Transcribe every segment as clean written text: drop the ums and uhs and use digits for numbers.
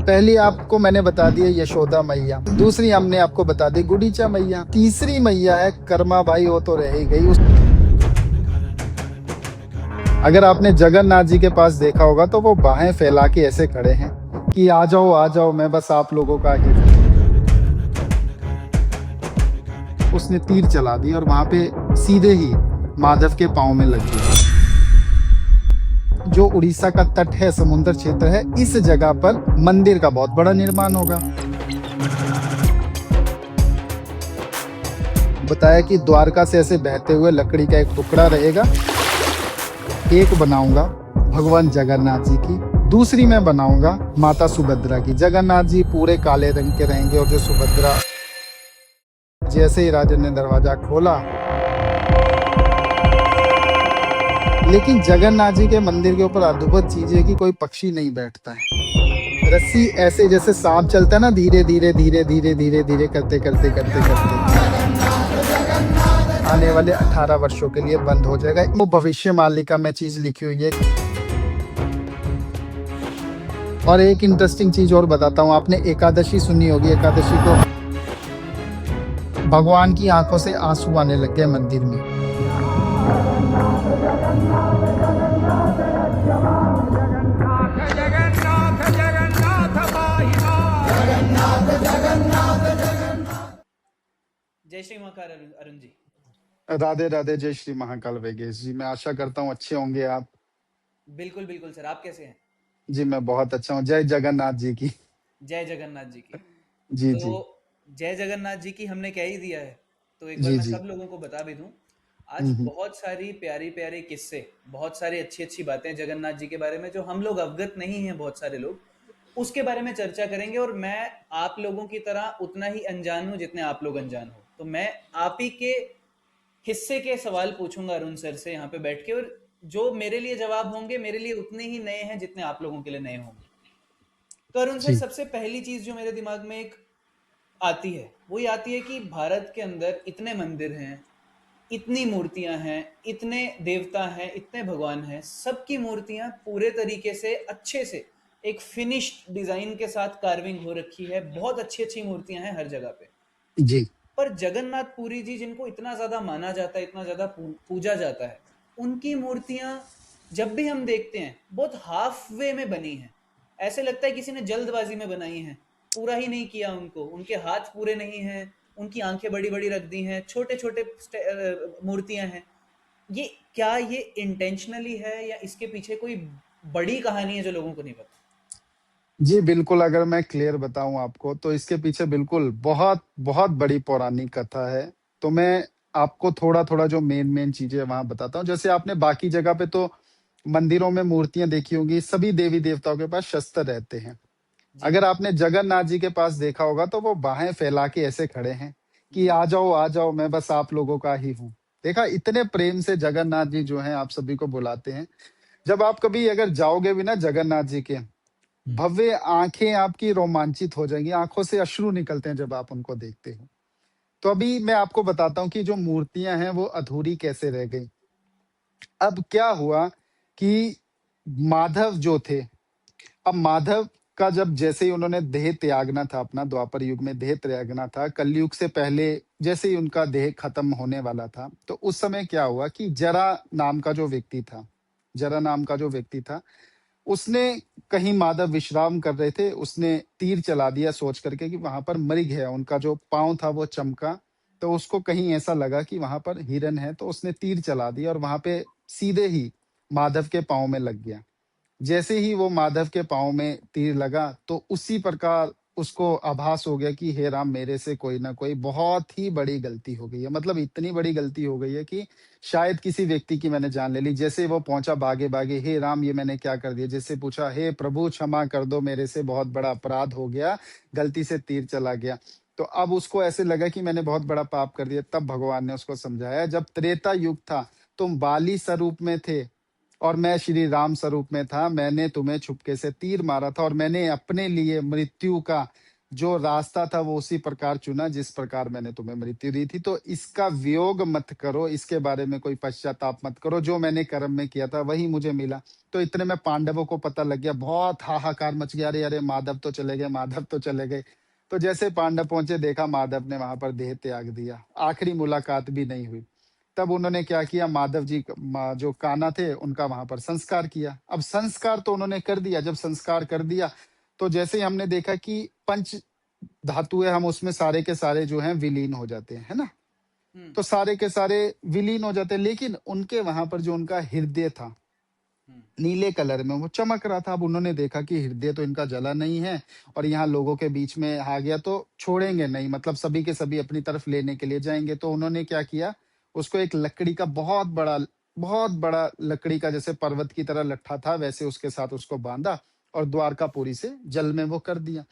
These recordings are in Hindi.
पहली आपको मैंने बता दी है यशोदा मैया, दूसरी हमने आपको बता दी गुडीचा मैया, तीसरी मैया है कर्मा बाई, वो तो रह ही गई। अगर आपने जगन्नाथ जी के पास देखा होगा तो वो बाहें फैला के ऐसे खड़े हैं कि आ जाओ मैं बस आप लोगों का ही। उसने तीर चला दी और वहां पे सीधे ही माधव के पांव में लग गया। जो उड़ीसा का तट है, समुद्र क्षेत्र है, इस जगह पर मंदिर का बहुत बड़ा निर्माण होगा। बताया कि द्वारका से ऐसे बहते हुए लकड़ी का एक टुकड़ा रहेगा, एक बनाऊंगा भगवान जगन्नाथ जी की, दूसरी मैं बनाऊंगा माता सुभद्रा की। जगन्नाथ जी पूरे काले रंग के रहेंगे और जो सुभद्रा, जैसे ही राजन ने दरवाजा खोला, लेकिन जगन्नाथ जी के मंदिर के ऊपर अद्भुत चीज है कि कोई पक्षी नहीं बैठता है। रस्सी ऐसे जैसे सांप चलता है ना, धीरे धीरे धीरे धीरे धीरे धीरे करते करते करते करते आने वाले 18 वर्षों के लिए बंद हो जाएगा। वो भविष्य मालिका में चीज लिखी हुई है। और एक इंटरेस्टिंग चीज और बताता हूँ, आपने एकादशी सुनी होगी। एकादशी को भगवान की आंखों से आंसू आने लग गए मंदिर में। जय श्री महाकाल अरुण जी। राधे राधे, जय श्री महाकाल वेगेश जी। मैं आशा करता हूँ अच्छे होंगे आप। बिल्कुल बिल्कुल सर, आप कैसे हैं? जी मैं बहुत अच्छा हूँ। जय जगन्नाथ जी की। जय जगन्नाथ जी की। जी तो जी जय जगन्नाथ जी की हमने कह ही दिया है, तो एक बार जी मैं जी। सब लोगों को बता भी दूं। आज हम्म। बहुत सारी प्यारी प्यारी किस्से, बहुत सारी अच्छी अच्छी बातें जगन्नाथ जी के बारे में जो हम लोग अवगत नहीं हैं, बहुत सारे लोग उसके बारे में चर्चा करेंगे। और मैं आप लोगों की तरह उतना ही अनजान हूं जितने आप लोग अनजान हो, तो मैं आप ही के हिस्से के सवाल पूछूंगा अरुण सर से यहाँ पे बैठ के, और जो मेरे लिए जवाब होंगे मेरे लिए उतने ही नए हैं जितने आप लोगों के लिए नए होंगे। तो अरुण सर, जी सबसे पहली चीज जो मेरे दिमाग में एक आती है वो ये आती है कि भारत के अंदर इतने मंदिर हैं, इतनी मूर्तियां हैं, इतने देवता हैं, इतने भगवान हैं, सबकी मूर्तियां पूरे तरीके से अच्छे से एक फिनिश्ड डिजाइन के साथ कार्विंग हो रखी है। बहुत अच्छी अच्छी मूर्तियां हैं हर जगह पे। जी पर जगन्नाथ पुरी जी, जिनको इतना ज्यादा माना जाता है, इतना ज्यादा पूजा जाता है, उनकी मूर्तियां जब भी हम देखते हैं बहुत हाफ वे में बनी हैं। ऐसे लगता है किसी ने जल्दबाजी में बनाई हैं, पूरा ही नहीं किया उनको। उनके हाथ पूरे नहीं हैं, उनकी आंखें बड़ी बड़ी रख दी हैं, छोटे छोटे मूर्तियां हैं। ये क्या ये इंटेंशनली है या इसके पीछे कोई बड़ी कहानी है जो लोगों को नहीं पता? जी बिल्कुल, अगर मैं क्लियर बताऊं आपको तो इसके पीछे बिल्कुल बहुत बहुत बड़ी पौराणिक कथा है। तो मैं आपको थोड़ा थोड़ा जो मेन मेन चीजें वहां बताता हूँ। जैसे आपने बाकी जगह पे तो मंदिरों में मूर्तियां देखी होंगी, सभी देवी देवताओं के पास शस्त्र रहते हैं। जी अगर आपने जगन्नाथ जी के पास देखा होगा तो वो बाहें फैला के ऐसे खड़े हैं कि जी आ जाओ मैं बस आप लोगों का ही हूँ। देखा, इतने प्रेम से जगन्नाथ जी जो हैं आप सभी को बुलाते हैं। जब आप कभी अगर जाओगे भी ना जगन्नाथ जी के, भव्य, आंखें आपकी रोमांचित हो जाएंगी, आंखों से अश्रु निकलते हैं जब आप उनको देखते हो। तो अभी मैं आपको बताता हूँ कि जो मूर्तियां हैं वो अधूरी कैसे रह गई। अब क्या हुआ कि माधव जो थे, अब माधव का जब जैसे ही उन्होंने देह त्यागना था, अपना द्वापर युग में देह त्यागना था, कलयुग से पहले जैसे ही उनका देह खत्म होने वाला था, तो उस समय क्या हुआ कि जरा नाम का जो व्यक्ति था, जरा नाम का जो व्यक्ति था, उसने, कहीं माधव विश्राम कर रहे थे, उसने तीर चला दिया सोच करके कि वहां पर मृग है। उनका जो पांव था वो चमका, तो उसको कहीं ऐसा लगा कि वहां पर हिरन है, तो उसने तीर चला दिया और वहां पे सीधे ही माधव के पांव में लग गया। जैसे ही वो माधव के पांव में तीर लगा तो उसी प्रकार उसको आभास हो गया कि हे राम, मेरे से कोई ना कोई बहुत ही बड़ी गलती हो गई है। मतलब इतनी बड़ी गलती हो गई है कि शायद किसी व्यक्ति की मैंने जान ले ली। जैसे वो पहुंचा भागे भागे, हे राम ये मैंने क्या कर दिया। जैसे पूछा, हे प्रभु क्षमा कर दो, मेरे से बहुत बड़ा अपराध हो गया, गलती से तीर चला गया। तो अब उसको ऐसे लगा कि मैंने बहुत बड़ा पाप कर दिया। तब भगवान ने उसको समझाया, जब त्रेता युग था तुम बाली स्वरूप में थे और मैं श्री राम स्वरूप में था, मैंने तुम्हें छुपके से तीर मारा था और मैंने अपने लिए मृत्यु का जो रास्ता था वो उसी प्रकार चुना जिस प्रकार मैंने तुम्हें मृत्यु दी थी। तो इसका वियोग मत करो, इसके बारे में कोई पश्चाताप मत करो। जो मैंने कर्म में किया था वही मुझे मिला। तो इतने में पांडवों को पता लग गया, बहुत हाहाकार मच गया, अरे अरे माधव तो चले गए, माधव तो चले गए। तो जैसे पांडव पहुंचे, देखा माधव ने वहां पर देह त्याग दिया, आखिरी मुलाकात भी नहीं हुई। तब उन्होंने क्या किया, माधव जी जो कान्हा थे उनका वहां पर संस्कार किया। अब संस्कार तो उन्होंने कर दिया। जब संस्कार कर दिया तो जैसे ही हमने देखा कि पंच धातु है, हम उसमें सारे के सारे जो हैं विलीन हो जाते हैं, है ना। हम्म। तो सारे के सारे विलीन हो जाते हैं, लेकिन उनके वहां पर जो उनका हृदय था हम्म। नीले कलर में वो चमक रहा था। अब उन्होंने देखा कि हृदय तो इनका जला नहीं है और यहाँ लोगों के बीच में आ गया तो छोड़ेंगे नहीं, मतलब सभी के सभी अपनी तरफ लेने के लिए जाएंगे। तो उन्होंने क्या किया, उसको एक लकड़ी का बहुत बड़ा लकड़ी का जैसे पर्वत की तरह लट्ठा था वैसे उसके साथ उसको बांधा और द्वारकापुरी से जल में वो कर दिया।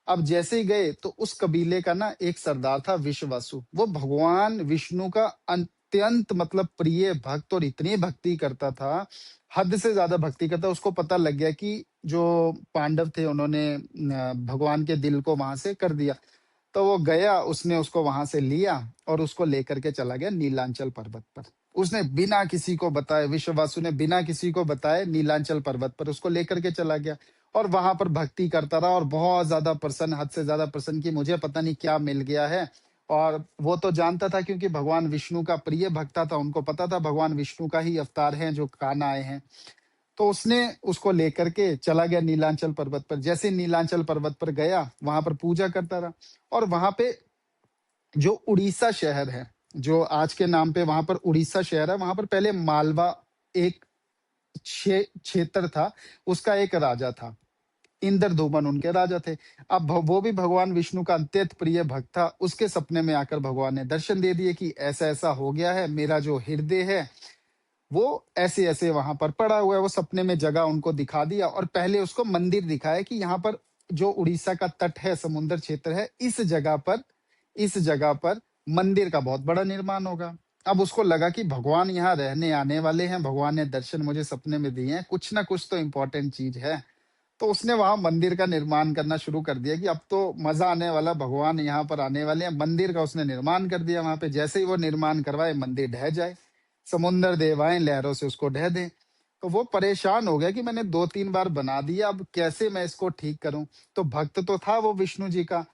अब जैसे ही गए तो उस कबीले का ना एक सरदार था विश्ववासु, वो भगवान विष्णु का अत्यंत मतलब प्रिय भक्त और इतनी भक्ति करता था, हद से ज्यादा भक्ति करता। उसको पता लग गया कि जो पांडव थे उन्होंने भगवान के दिल को वहां से कर दिया। तो वो गया, उसने उसको वहां से लिया और उसको लेकर के चला गया नीलांचल पर्वत पर। उसने बिना किसी को बताए, विश्ववासु ने बिना किसी को बताए नीलांचल पर्वत पर उसको लेकर के चला गया और वहां पर भक्ति करता रहा और बहुत ज्यादा प्रसन्न, हद से ज्यादा प्रसन्न की मुझे पता नहीं क्या मिल गया है। और वो तो जानता था क्योंकि भगवान विष्णु का प्रिय भक्ता था, उनको पता था भगवान विष्णु का ही अवतार है जो कान्हा आए हैं। तो उसने उसको लेकर के चला गया नीलांचल पर्वत पर। जैसे नीलांचल पर्वत पर गया, वहां पर पूजा करता रहा। और वहां पे जो उड़ीसा शहर है, जो आज के नाम पे वहां पर उड़ीसा शहर है, वहां पर पहले मालवा एक क्षेत्र था, उसका एक राजा था, इंद्रधूमन उनके राजा थे। अब वो भी भगवान विष्णु का अत्यंत प्रिय भक्त था। उसके सपने में आकर भगवान ने दर्शन दे दिए कि ऐसा ऐसा हो गया है, मेरा जो हृदय है वो ऐसे ऐसे वहां पर पड़ा हुआ है। वो सपने में जगह उनको दिखा दिया और पहले उसको मंदिर दिखाया कि यहाँ पर जो उड़ीसा का तट है, समुद्र क्षेत्र है, इस जगह पर मंदिर का बहुत बड़ा निर्माण होगा। अब उसको लगा कि भगवान यहाँ रहने आने वाले हैं, भगवान ने दर्शन मुझे सपने में दिए हैं, कुछ ना कुछ तो इम्पोर्टेंट चीज है। तो उसने वहां मंदिर का निर्माण करना शुरू कर दिया कि अब तो मजा आने वाला, भगवान यहाँ पर आने वाले हैं। मंदिर का उसने निर्माण कर दिया वहां पे। जैसे ही वो निर्माण करवाए, मंदिर ढह जाए, समुन्द्र देवाएं लहरों से उसको ढह दें। तो वो परेशान हो गया कि मैंने 2-3 बार बना दिया, अब कैसे मैं इसको ठीक करूं। तो भक्त तो था वो विष्णु जी का।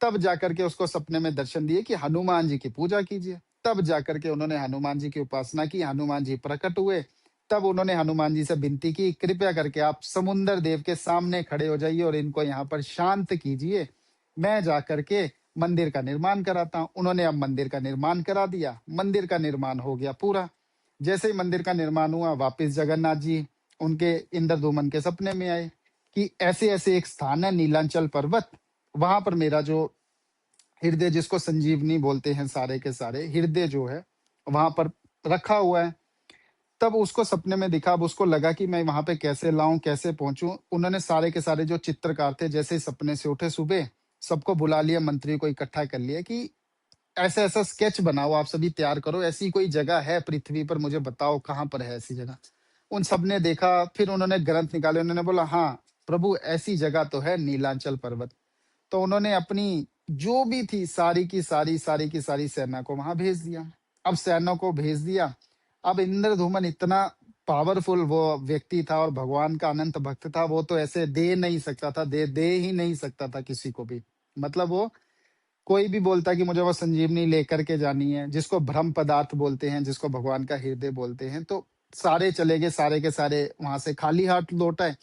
तब जाकर के उसको सपने में दर्शन दिए कि हनुमान जी की पूजा कीजिए। तब जाकर के उन्होंने हनुमान जी की उपासना की, हनुमान जी प्रकट हुए। तब उन्होंने हनुमान जी से विनती की, कृपया करके आप समुंदर देव के सामने खड़े हो जाइए और इनको यहाँ पर शांत कीजिए, मैं जाकर के मंदिर का निर्माण कराता हूँ। उन्होंने अब मंदिर का निर्माण करा दिया, मंदिर का निर्माण हो गया पूरा। जैसे ही मंदिर का निर्माण हुआ, वापिस जगन्नाथ जी उनके इंद्रधूमन के सपने में आए कि ऐसे ऐसे एक स्थान है नीलांचल पर्वत, वहां पर मेरा जो हृदय, जिसको संजीवनी बोलते हैं, सारे के सारे हृदय जो है वहां पर रखा हुआ है। तब उसको सपने में दिखा। अब उसको लगा कि मैं वहां पे कैसे लाऊं, कैसे पहुंचूं। उन्होंने सारे के सारे जो चित्रकार थे, जैसे ही सपने से उठे सुबह, सबको बुला लिया, मंत्री को इकट्ठा कर लिया कि ऐसा ऐसा स्केच बनाओ, आप सभी तैयार करो, ऐसी कोई जगह है पृथ्वी पर, मुझे बताओ कहाँ पर है ऐसी जगह। उन सब ने देखा, फिर उन्होंने ग्रंथ निकाले, उन्होंने बोला हाँ प्रभु ऐसी जगह तो है नीलांचल पर्वत। तो उन्होंने अपनी जो भी थी सारी की सारी सेना को वहां भेज दिया। अब सेना को भेज दिया। अब इंद्रधूमन इतना पावरफुल वो व्यक्ति था और भगवान का अनंत भक्त था, वो तो ऐसे दे नहीं सकता था, दे ही नहीं सकता था किसी को भी। मतलब वो कोई भी बोलता कि मुझे वो संजीवनी लेकर के जानी है, जिसको ब्रह्म पदार्थ बोलते हैं, जिसको भगवान का हृदय बोलते हैं, तो सारे चले गए, सारे के सारे वहां से खाली हाथ लौट आए।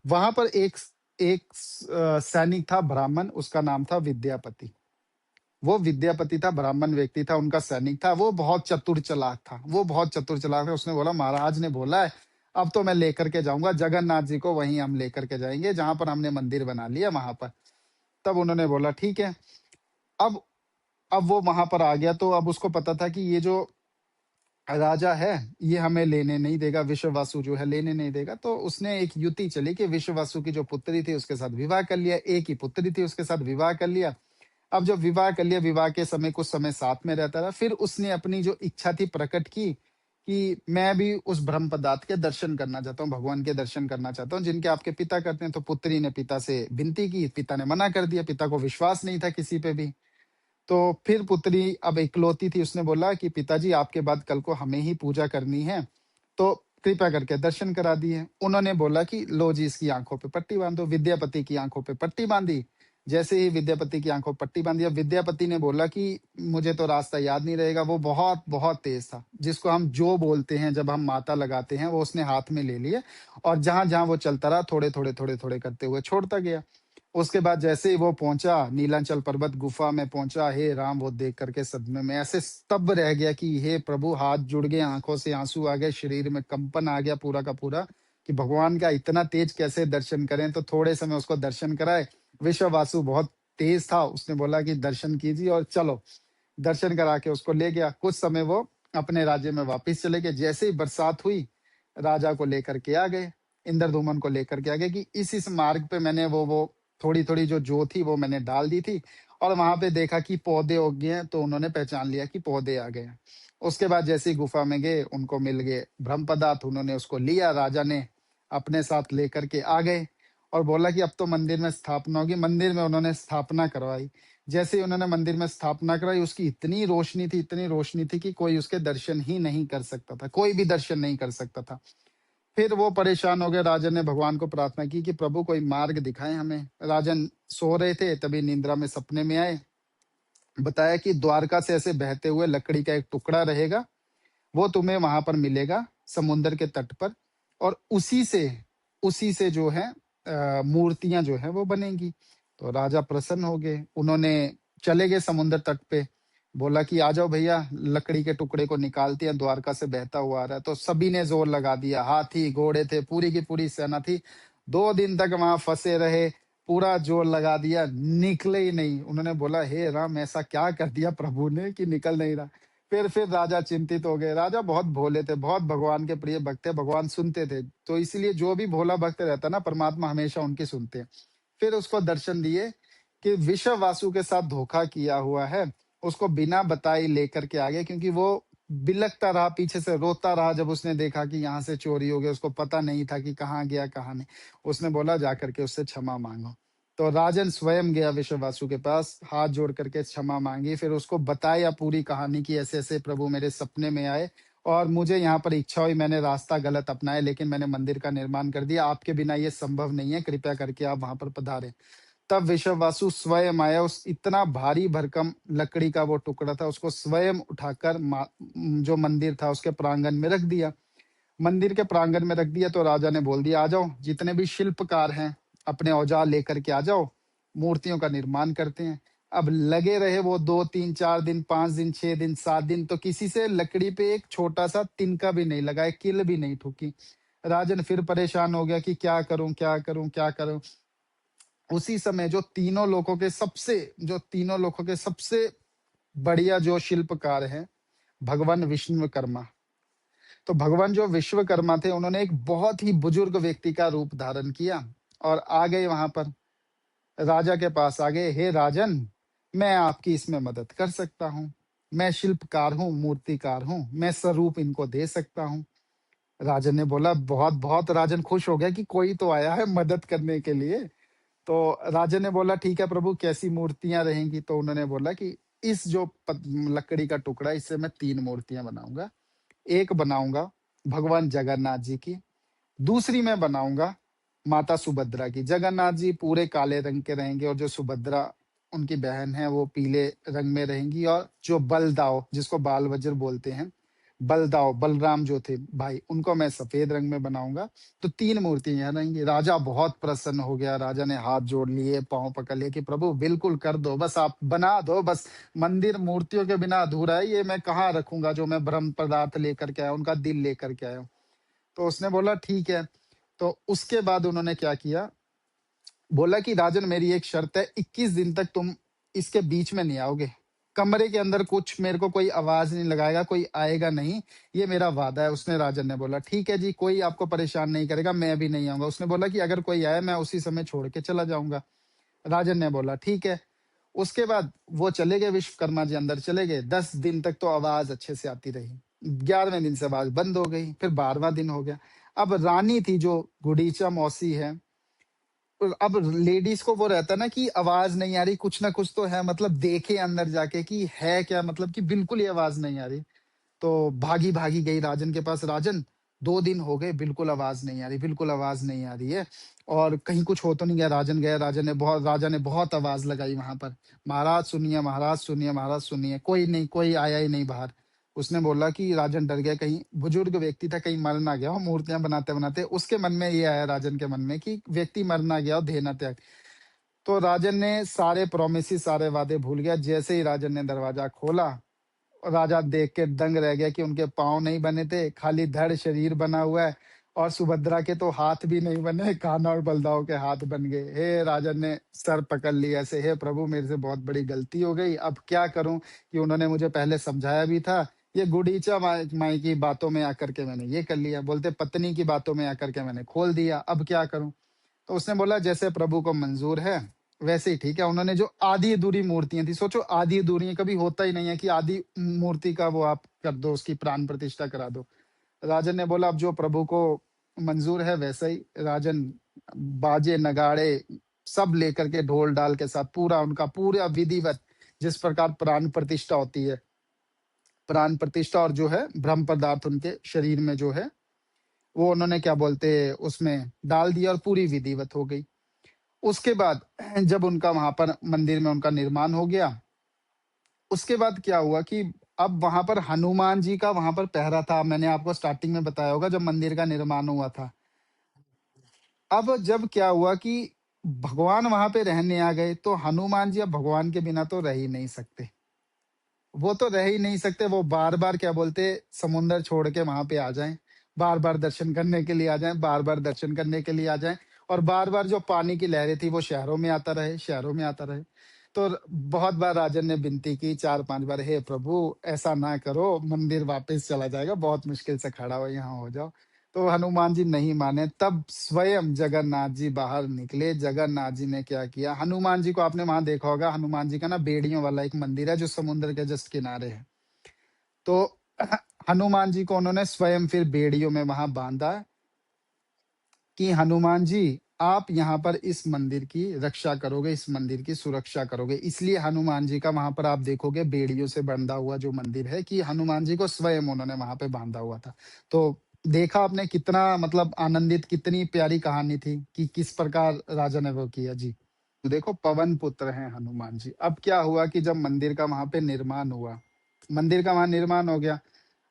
वहां पर एक एक सैनिक था ब्राह्मण, उसका नाम था विद्यापति। वो विद्यापति था, ब्राह्मण व्यक्ति था, उनका सैनिक था। वो बहुत चतुर चालाक था, वो बहुत चतुर चालाक था। उसने बोला महाराज ने बोला है, अब तो मैं लेकर के जाऊंगा जगन्नाथ जी को, वहीं हम लेकर के जाएंगे जहां पर हमने मंदिर बना लिया वहां पर। तब उन्होंने बोला ठीक है। अब अब वो वहां पर आ गया। तो अब उसको पता था कि ये जो राजा है ये हमें लेने नहीं देगा, विश्ववासु जो है लेने नहीं देगा। तो उसने एक युति चली कि विश्ववासु की जो पुत्री थी उसके साथ विवाह कर लिया, एक ही पुत्री थी उसके साथ विवाह कर लिया। अब जब विवाह कर लिया, विवाह के समय कुछ समय साथ में रहता रहा, फिर उसने अपनी जो इच्छा थी प्रकट की कि मैं भी उस ब्रह्म पदार्थ के दर्शन करना चाहता हूँ, भगवान के दर्शन करना चाहता हूँ जिनके आपके पिता करते हैं। तो पुत्री ने पिता से विनती की, पिता ने मना कर दिया, पिता को विश्वास नहीं था किसी पे भी। तो फिर पुत्री अब इकलौती थी, उसने बोला कि पिताजी आपके बाद कल को हमें ही पूजा करनी है, तो कृपया करके दर्शन करा दिए। उन्होंने बोला कि लो जी इसकी आंखों पे पट्टी बांधो। विद्यापति की आंखों पे पट्टी बांधी। जैसे ही विद्यापति की आंखों पर पट्टी बांधी, अब विद्यापति ने बोला कि मुझे तो रास्ता याद नहीं रहेगा। वो बहुत बहुत तेज था, जिसको हम जो बोलते हैं जब हम माता लगाते हैं, वो उसने हाथ में ले लिए और जहां जहां वो चलता रहा थोड़े थोड़े थोड़े थोड़े करते हुए छोड़ता गया। उसके बाद जैसे ही वो पहुंचा नीलांचल पर्वत गुफा में पहुंचा, हे राम वो देख करके सदमे में ऐसे स्तब्ध रह गया कि हे प्रभु, हाथ जुड़ गए, आंखों से आंसू आ गए, शरीर में कंपन आ गया पूरा का पूरा, कि भगवान का इतना तेज कैसे दर्शन करें। तो थोड़े समय उसको दर्शन कराए। विश्ववासु बहुत तेज था, उसने बोला कि दर्शन कीजिए और चलो। दर्शन करा के उसको ले गया। कुछ समय वो अपने राज्य में वापस चले गए। जैसे ही बरसात हुई, राजा को लेकर के आ गए, इंद्रधूमन को लेकर के आ गए कि इस मार्ग पे मैंने वो थोड़ी थोड़ी जो थी वो मैंने डाल दी थी और वहां पे देखा कि पौधे उग गए हैं, तो उन्होंने पहचान लिया कि पौधे आ गए हैं। उसके बाद जैसे ही गुफा में गए, उनको मिल गए ब्रह्म पदार्थ, उन्होंने उसको लिया, राजा ने अपने साथ लेकर के आ गए और बोला कि अब तो मंदिर में स्थापना होगी। मंदिर में उन्होंने स्थापना करवाई। जैसे ही उन्होंने मंदिर में स्थापना कराई, उसकी इतनी रोशनी थी कि कोई उसके दर्शन ही नहीं कर सकता था, कोई भी दर्शन नहीं कर सकता था। फिर वो परेशान हो गए। राजन ने भगवान को प्रार्थना की कि प्रभु कोई मार्ग दिखाएं हमें। राजन सो रहे थे, तभी निंद्रा में सपने में आए। बताया कि द्वारका से ऐसे बहते हुए लकड़ी का एक टुकड़ा रहेगा, वो तुम्हें वहां पर मिलेगा समुन्द्र के तट पर, और उसी से जो है मूर्तियां जो है वो बनेंगी। तो राजा प्रसन्न हो गए। उन्होंने चले गए समुन्द्र तट पे, बोला कि आ जाओ भैया, लकड़ी के टुकड़े को निकालते हैं, द्वारका से बहता हुआ आ रहा है। तो सभी ने जोर लगा दिया, हाथी घोड़े थे, पूरी की पूरी सेना थी। 2 दिन तक वहां फंसे रहे, पूरा जोर लगा दिया, निकले ही नहीं। उन्होंने बोला हे राम, ऐसा क्या कर दिया प्रभु ने कि निकल नहीं रहा। फिर राजा चिंतित हो गए। राजा बहुत भोले थे, बहुत भगवान के प्रिय भक्त थे, भगवान सुनते थे। तो इसलिए जो भी भोला भक्त रहता ना, परमात्मा हमेशा उनकी सुनते हैं। फिर उसको दर्शन दिए कि विश्व वासु के साथ धोखा किया हुआ है, उसको बिना बताए लेकर के आ गए, क्योंकि वो बिलखता रहा, पीछे से रोता रहा जब उसने देखा कि यहाँ से चोरी हो गई। उसको पता नहीं था कि कहाँ गया कहाँ नहीं। उसने बोला जाकर के उससे क्षमा मांगो। तो राजन स्वयं गया विश्ववासु के पास, हाथ जोड़ करके क्षमा मांगी। फिर उसको बताया पूरी कहानी की ऐसे ऐसे प्रभु मेरे सपने में आए और मुझे यहाँ पर इच्छा हुई, मैंने रास्ता गलत अपनाया, लेकिन मैंने मंदिर का निर्माण कर दिया। आपके बिना ये संभव नहीं है, कृपया करके आप वहां पर पधारे। तब विश्ववासु स्वयं आया। उस इतना भारी भरकम लकड़ी का वो टुकड़ा था, उसको स्वयं उठाकर जो मंदिर था उसके प्रांगण में रख दिया। मंदिर के प्रांगण में रख दिया तो राजा ने बोल दिया, आ जाओ जितने भी शिल्पकार हैं, अपने औजार लेकर के आ जाओ, मूर्तियों का निर्माण करते हैं। अब लगे रहे वो 2 3 4 दिन, 5 दिन, 6 दिन, 7 दिन, तो किसी से लकड़ी पे एक छोटा सा तिनका भी नहीं लगा, एक कील भी नहीं ठुकी। राजन फिर परेशान हो गया कि क्या करूं क्या करूं क्या करूं। उसी समय जो तीनों लोगों के सबसे बढ़िया जो शिल्पकार हैं, भगवान विश्वकर्मा। तो भगवान जो विश्वकर्मा थे, उन्होंने एक बहुत ही बुजुर्ग व्यक्ति का रूप धारण किया और आ गए वहां पर, राजा के पास आ गए। हे राजन, मैं आपकी इसमें मदद कर सकता हूँ, मैं शिल्पकार हूँ, मूर्तिकार हूँ, मैं स्वरूप इनको दे सकता हूँ। राजन ने बोला बहुत बहुत। राजन खुश हो गया कि कोई तो आया है मदद करने के लिए। तो राजा ने बोला ठीक है प्रभु, कैसी मूर्तियां रहेंगी। तो उन्होंने बोला कि इस जो लकड़ी का टुकड़ा, इससे मैं 3 मूर्तियां बनाऊंगा। एक बनाऊंगा भगवान जगन्नाथ जी की, दूसरी मैं बनाऊंगा माता सुभद्रा की। जगन्नाथ जी पूरे काले रंग के रहेंगे और जो सुभद्रा उनकी बहन है वो पीले रंग में रहेंगी। और जो बलदाव, जिसको बाल वज्र बोलते हैं, बलदाव बलराम जो थे भाई, उनको मैं सफेद रंग में बनाऊंगा। तो 3 मूर्तियां यहाँ रहेंगी। राजा बहुत प्रसन्न हो गया। राजा ने हाथ जोड़ लिए, पांव पकड़ लिए कि प्रभु बिल्कुल कर दो, बस आप बना दो। बस मंदिर मूर्तियों के बिना अधूरा है, ये मैं कहाँ रखूंगा जो मैं ब्रह्म पदार्थ लेकर के आया, उनका दिल लेकर के आया हूं। तो उसने बोला ठीक है। तो उसके बाद उन्होंने क्या किया, बोला कि राजन मेरी एक शर्त है, 21 दिन तक तुम इसके बीच में नहीं आओगे, कमरे के अंदर कुछ मेरे को कोई आवाज नहीं लगाएगा, कोई आएगा नहीं, ये मेरा वादा है। उसने राजन ने बोला ठीक है जी, कोई आपको परेशान नहीं करेगा, मैं भी नहीं आऊंगा। उसने बोला कि अगर कोई आए मैं उसी समय छोड़ के चला जाऊंगा। राजन ने बोला ठीक है। उसके बाद वो चले गए, विश्वकर्मा जी अंदर चले गए। 10 दिन तक तो आवाज अच्छे से आती रही। 11वें दिन से आवाज बंद हो गई, फिर 12वां दिन हो गया। अब रानी थी जो गुडीचा मौसी है, अब लेडीज को वो रहता ना कि आवाज नहीं आ रही, कुछ ना कुछ तो है, मतलब देखे अंदर जाके कि है क्या, मतलब कि बिल्कुल ही आवाज नहीं आ रही। तो भागी भागी गई राजन के पास, राजन 2 दिन हो गए, बिल्कुल आवाज नहीं आ रही, बिल्कुल आवाज नहीं आ रही है, और कहीं कुछ हो तो नहीं गया। राजन गया, राजा ने बहुत आवाज लगाई वहां पर, महाराज सुनिए, महाराज सुनिए, महाराज सुनिए, कोई नहीं, कोई आया ही नहीं बाहर। उसने बोला कि राजन डर गया, कहीं बुजुर्ग व्यक्ति था, कहीं मर ना गया हो मूर्तियां बनाते बनाते। उसके मन में ये आया, राजन के मन में, कि व्यक्ति मर ना गया हो, देह ना त्याग। तो राजन ने सारे प्रोमिस, सारे वादे भूल गया। जैसे ही राजन ने दरवाजा खोला, राजा देख के दंग रह गया कि उनके पाँव नहीं बने थे, खाली धड़ शरीर बना हुआ है, और सुभद्रा के तो हाथ भी नहीं बने, कान्हा और बलदाव के हाथ बन गए। हे राजन ने सर पकड़ लिया ऐसे, हे प्रभु मेरे से बहुत बड़ी गलती हो गई, अब क्या करूं, कि उन्होंने मुझे पहले समझाया भी था, ये गुडीचा माई माई की बातों में आकर के मैंने ये कर लिया, बोलते पत्नी की बातों में आकर के मैंने खोल दिया, अब क्या करूं। तो उसने बोला जैसे प्रभु को मंजूर है वैसे ही ठीक है। उन्होंने जो आधी अधूरी मूर्तियां थी, सोचो आधी अधूरी, कभी होता ही नहीं है कि आधी मूर्ति का वो आप कर दो, उसकी प्राण प्रतिष्ठा करा दो। राजन ने बोला अब जो प्रभु को मंजूर है वैसा ही। राजन बाजे नगाड़े सब लेकर के, ढोल डाल के साथ, पूरा उनका पूरा विधिवत, जिस प्रकार प्राण प्रतिष्ठा होती है, प्राण प्रतिष्ठा और जो है ब्रह्म पदार्थ उनके शरीर में जो है, वो उन्होंने क्या बोलते उसमें डाल दिया, और पूरी विधिवत हो गई। उसके बाद जब उनका वहां पर मंदिर में उनका निर्माण हो गया, उसके बाद क्या हुआ कि अब वहां पर हनुमान जी का वहां पर पहरा था। मैंने आपको स्टार्टिंग में बताया होगा जब मंदिर का निर्माण हुआ था। अब जब क्या हुआ कि भगवान वहां पे रहने आ गए, तो हनुमान जी अब भगवान के बिना तो रह ही नहीं सकते, वो तो रह ही नहीं सकते। वो बार बार क्या बोलते, समुंदर छोड़ के वहां पे आ जाएं, बार बार दर्शन करने के लिए आ जाएं, बार बार दर्शन करने के लिए आ जाएं, और बार बार जो पानी की लहरें थी वो शहरों में आता रहे, शहरों में आता रहे। तो बहुत बार राजन ने विनती की, 4-5 बार, हे प्रभु ऐसा ना करो, मंदिर वापस चला जाएगा, बहुत मुश्किल से खड़ा हो, यहाँ हो जाओ। तो हनुमान जी नहीं माने, तब स्वयं जगन्नाथ जी बाहर निकले। जगन्नाथ जी ने क्या किया, हनुमान जी को आपने वहां देखा होगा, हनुमान जी का ना बेड़ियों वाला एक मंदिर है जो समुद्र के जस्ट किनारे है। तो हनुमान जी को उन्होंने स्वयं फिर बेड़ियों में वहां बांधा कि हनुमान जी आप यहाँ पर इस मंदिर की रक्षा करोगे, इस मंदिर की सुरक्षा करोगे। इसलिए हनुमान जी का वहां पर आप देखोगे बेड़ियों से बंधा हुआ जो मंदिर है, कि हनुमान जी को स्वयं उन्होंने वहां पे बांधा हुआ था। तो देखा आपने कितना मतलब आनंदित, कितनी प्यारी कहानी थी कि किस प्रकार राजा ने वो किया जी। तो देखो पवन पुत्र हैं हनुमान जी। अब क्या हुआ कि जब मंदिर का वहां पे निर्माण हुआ, मंदिर का वहां निर्माण हो गया,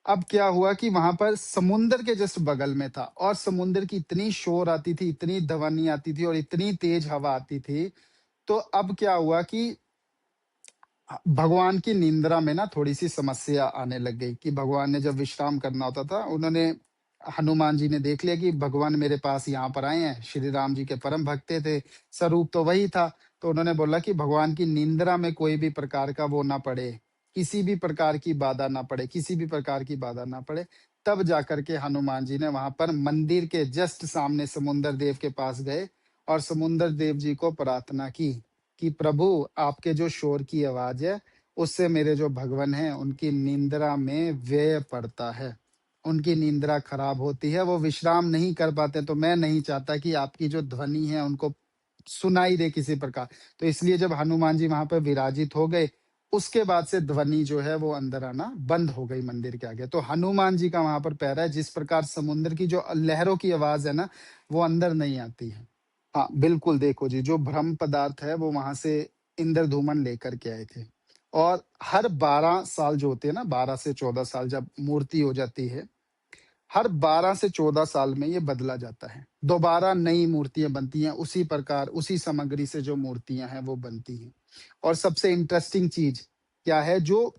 अब क्या हुआ कि वहां पर समुंदर के जस्ट बगल में था, और समुंदर की इतनी शोर आती थी, इतनी ध्वनि आती थी, और इतनी तेज हवा आती थी। तो अब क्या हुआ कि भगवान की निंद्रा में ना थोड़ी सी समस्या आने लग गई, कि भगवान ने जब विश्राम करना होता था, उन्होंने हनुमान जी ने देख लिया कि भगवान मेरे पास यहाँ पर आए हैं, श्री राम जी के परम भक्त थे, स्वरूप तो वही था। तो उन्होंने बोला कि भगवान की निंद्रा में कोई भी प्रकार का वो ना पड़े, किसी भी प्रकार की बाधा ना पड़े, किसी भी प्रकार की बाधा ना पड़े। तब जाकर के हनुमान जी ने वहां पर मंदिर के जस्ट सामने समुंदर देव के पास गए, और समुंदर देव जी को प्रार्थना की कि प्रभु आपके जो शोर की आवाज है, उससे मेरे जो भगवान हैं उनकी निंद्रा में व्यय पड़ता है, उनकी निंद्रा खराब होती है, वो विश्राम नहीं कर पाते। तो मैं नहीं चाहता कि आपकी जो ध्वनि है उनको सुनाई दे किसी प्रकार। तो इसलिए जब हनुमान जी वहां पर विराजित हो गए, उसके बाद से ध्वनि जो है वो अंदर आना बंद हो गई मंदिर के आगे। तो हनुमान जी का वहां पर पैरा है, जिस प्रकार समुद्र की जो लहरों की आवाज है ना, वो अंदर नहीं आती है। हाँ, बिल्कुल देखो जी, जो ब्रह्म पदार्थ है वो वहां से इंद्रधूमन लेकर के आए थे। और हर 12 साल जो होते हैं ना, 12 से 14 साल जब मूर्ति हो जाती है, हर 12 से 14 साल में ये बदला जाता है। दोबारा नई मूर्तियां बनती हैं, उसी प्रकार उसी सामग्री से जो मूर्तियां हैं वो बनती हैं। और सबसे इंटरेस्टिंग चीज क्या है, जो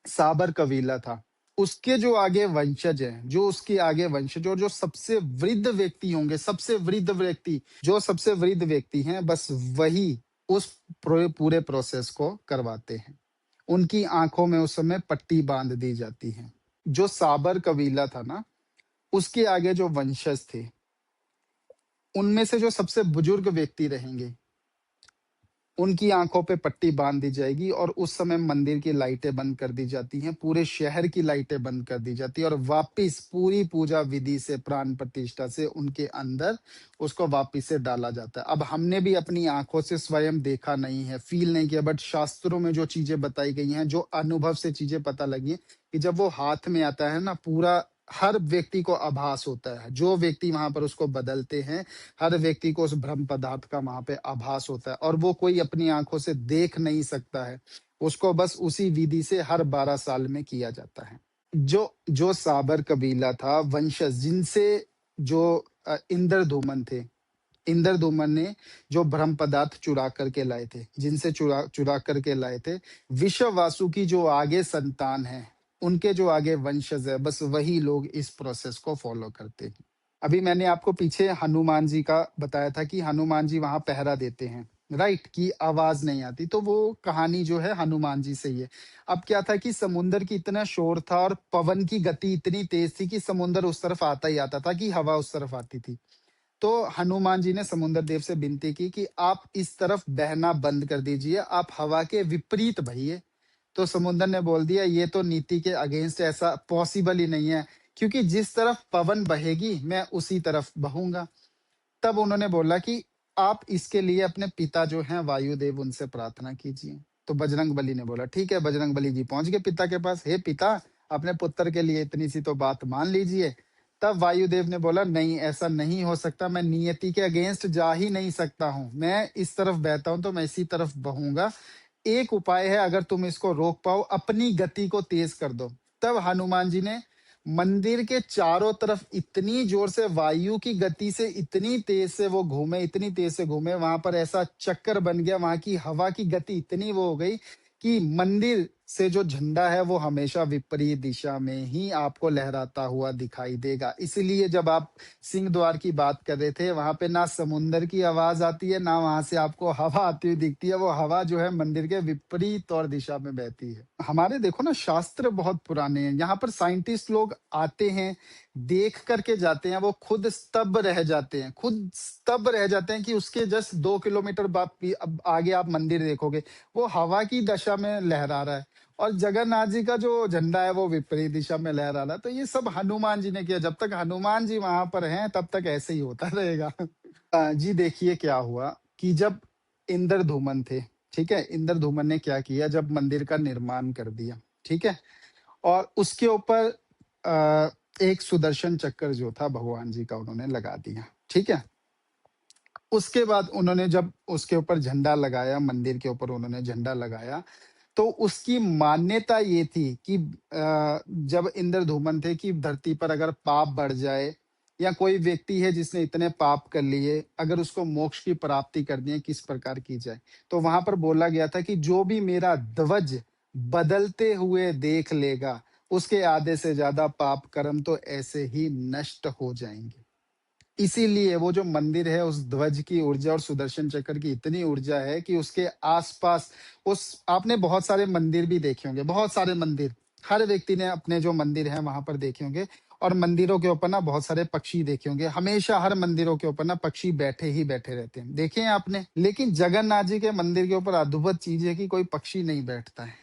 साबर कबीला था, उसके जो आगे वंशज हैं, जो उसके आगे वंशज, और जो सबसे वृद्ध व्यक्ति होंगे, सबसे वृद्ध व्यक्ति, जो सबसे वृद्ध व्यक्ति हैं, बस वही उस पूरे प्रोसेस को करवाते हैं। उनकी आंखों में उस समय पट्टी बांध दी जाती है। जो साबर कबीला था ना, उसके आगे जो वंशज थे, उनमें से जो सबसे बुजुर्ग व्यक्ति रहेंगे, उनकी आंखों पे पट्टी बांध दी जाएगी और उस समय मंदिर की लाइटें बंद कर दी जाती हैं, पूरे शहर की लाइटें बंद कर दी जाती है और वापिस पूरी पूजा विधि से प्राण प्रतिष्ठा से उनके अंदर उसको वापिस से डाला जाता है। अब हमने भी अपनी आंखों से स्वयं देखा नहीं है, फील नहीं किया, बट शास्त्रों में जो चीजें बताई गई हैं, जो अनुभव से चीजें पता लगी हैं कि जब वो हाथ में आता है ना, पूरा हर व्यक्ति को आभास होता है। जो व्यक्ति वहां पर उसको बदलते हैं, हर व्यक्ति को उस ब्रह्म पदार्थ का वहां पे आभास होता है और वो कोई अपनी आंखों से देख नहीं सकता है। उसको बस उसी विधि से हर 12 साल में किया जाता है। जो जो साबर कबीला था, वंशज जिनसे जो इंद्रधूमन थे, इंद्रधूमन ने जो ब्रह्म पदार्थ चुरा करके लाए थे, जिनसे चुरा चुरा करके लाए थे, विश्व वासु की जो आगे संतान है, उनके जो आगे वंशज है, बस वही लोग इस प्रोसेस को फॉलो करते हैं। अभी मैंने आपको पीछे हनुमान जी का बताया था कि हनुमान जी वहां पहरा देते हैं, राइट, की आवाज नहीं आती, तो वो कहानी जो है हनुमान जी से ही है। अब क्या था कि समुंदर की इतना शोर था और पवन की गति इतनी तेज थी कि समुंदर उस तरफ आता ही आता था, कि हवा उस तरफ आती थी। तो हनुमान जी ने समुंदर देव से विनती की कि आप इस तरफ बहना बंद कर दीजिए, आप हवा के विपरीत बहिए। तो समुंदर ने बोल दिया, ये तो नीति के अगेंस्ट, ऐसा पॉसिबल ही नहीं है, क्योंकि जिस तरफ पवन बहेगी मैं उसी तरफ बहूंगा। तब उन्होंने बोला कि आप इसके लिए अपने पिता जो हैं वायुदेव, उनसे प्रार्थना कीजिए। तो बजरंग बली ने बोला, ठीक है। बजरंग बली जी पहुंच गए पिता के पास, हे पिता, अपने पुत्र के लिए इतनी सी तो बात मान लीजिए। तब वायुदेव ने बोला, नहीं, ऐसा नहीं हो सकता, मैं नियति के अगेंस्ट जा ही नहीं सकता हूँ, मैं इस तरफ बहता हूं तो मैं इसी तरफ बहूंगा। एक उपाय है, अगर तुम इसको रोक पाओ, अपनी गति को तेज कर दो। तब हनुमान जी ने मंदिर के चारों तरफ इतनी जोर से वायु की गति से इतनी तेज से वो घूमे, इतनी तेज से घूमे, वहां पर ऐसा चक्कर बन गया, वहां की हवा की गति इतनी वो हो गई कि मंदिर से जो झंडा है वो हमेशा विपरीत दिशा में ही आपको लहराता हुआ दिखाई देगा। इसलिए जब आप सिंह द्वार की बात कर रहे थे, वहां पे ना समुंदर की आवाज आती है, ना वहां से आपको हवा आती हुई दिखती है। वो हवा जो है मंदिर के विपरीत और दिशा में बहती है। हमारे देखो ना, शास्त्र बहुत पुराने हैं, यहाँ पर साइंटिस्ट लोग आते हैं, देख करके जाते हैं, वो खुद स्तब्ध रह जाते हैं, खुद स्तब्ध रह जाते हैं कि उसके जस्ट 2 किलोमीटर अब आगे आप मंदिर देखोगे, वो हवा की दशा में लहरा रहा है और जगन्नाथ जी का जो झंडा है वो विपरीत दिशा में लहरा रहा है। तो ये सब हनुमान जी ने किया। जब तक हनुमान जी वहां पर हैं, तब तक ऐसे ही होता रहेगा। जी देखिए क्या हुआ कि जब इंद्रधूमन थे, ठीक है, इंद्रधूमन ने क्या किया, जब मंदिर का निर्माण कर दिया, ठीक है, और उसके ऊपर एक सुदर्शन चक्र जो था भगवान जी का उन्होंने लगा दिया, ठीक है। उसके बाद उन्होंने जब उसके ऊपर झंडा लगाया, मंदिर के ऊपर उन्होंने झंडा लगाया, तो उसकी मान्यता ये थी कि जब इंद्रधूमन थे कि धरती पर अगर पाप बढ़ जाए या कोई व्यक्ति है जिसने इतने पाप कर लिए, अगर उसको मोक्ष की प्राप्ति करनी है, किस प्रकार की जाए। तो वहां पर बोला गया था कि जो भी मेरा ध्वज बदलते हुए देख लेगा, उसके आधे से ज्यादा पाप कर्म तो ऐसे ही नष्ट हो जाएंगे। इसीलिए वो जो मंदिर है, उस ध्वज की ऊर्जा और सुदर्शन चक्र की इतनी ऊर्जा है कि उसके आसपास उस आपने बहुत सारे मंदिर भी देखे होंगे, बहुत सारे मंदिर, हर व्यक्ति ने अपने जो मंदिर है वहां पर देखे होंगे, और मंदिरों के ऊपर ना बहुत सारे पक्षी देखे होंगे। हमेशा हर मंदिरों के ऊपर ना पक्षी बैठे ही बैठे रहते हैं, देखे हैं आपने। लेकिन जगन्नाथ जी के मंदिर के ऊपर अद्भुत चीज है कि कोई पक्षी नहीं बैठता है,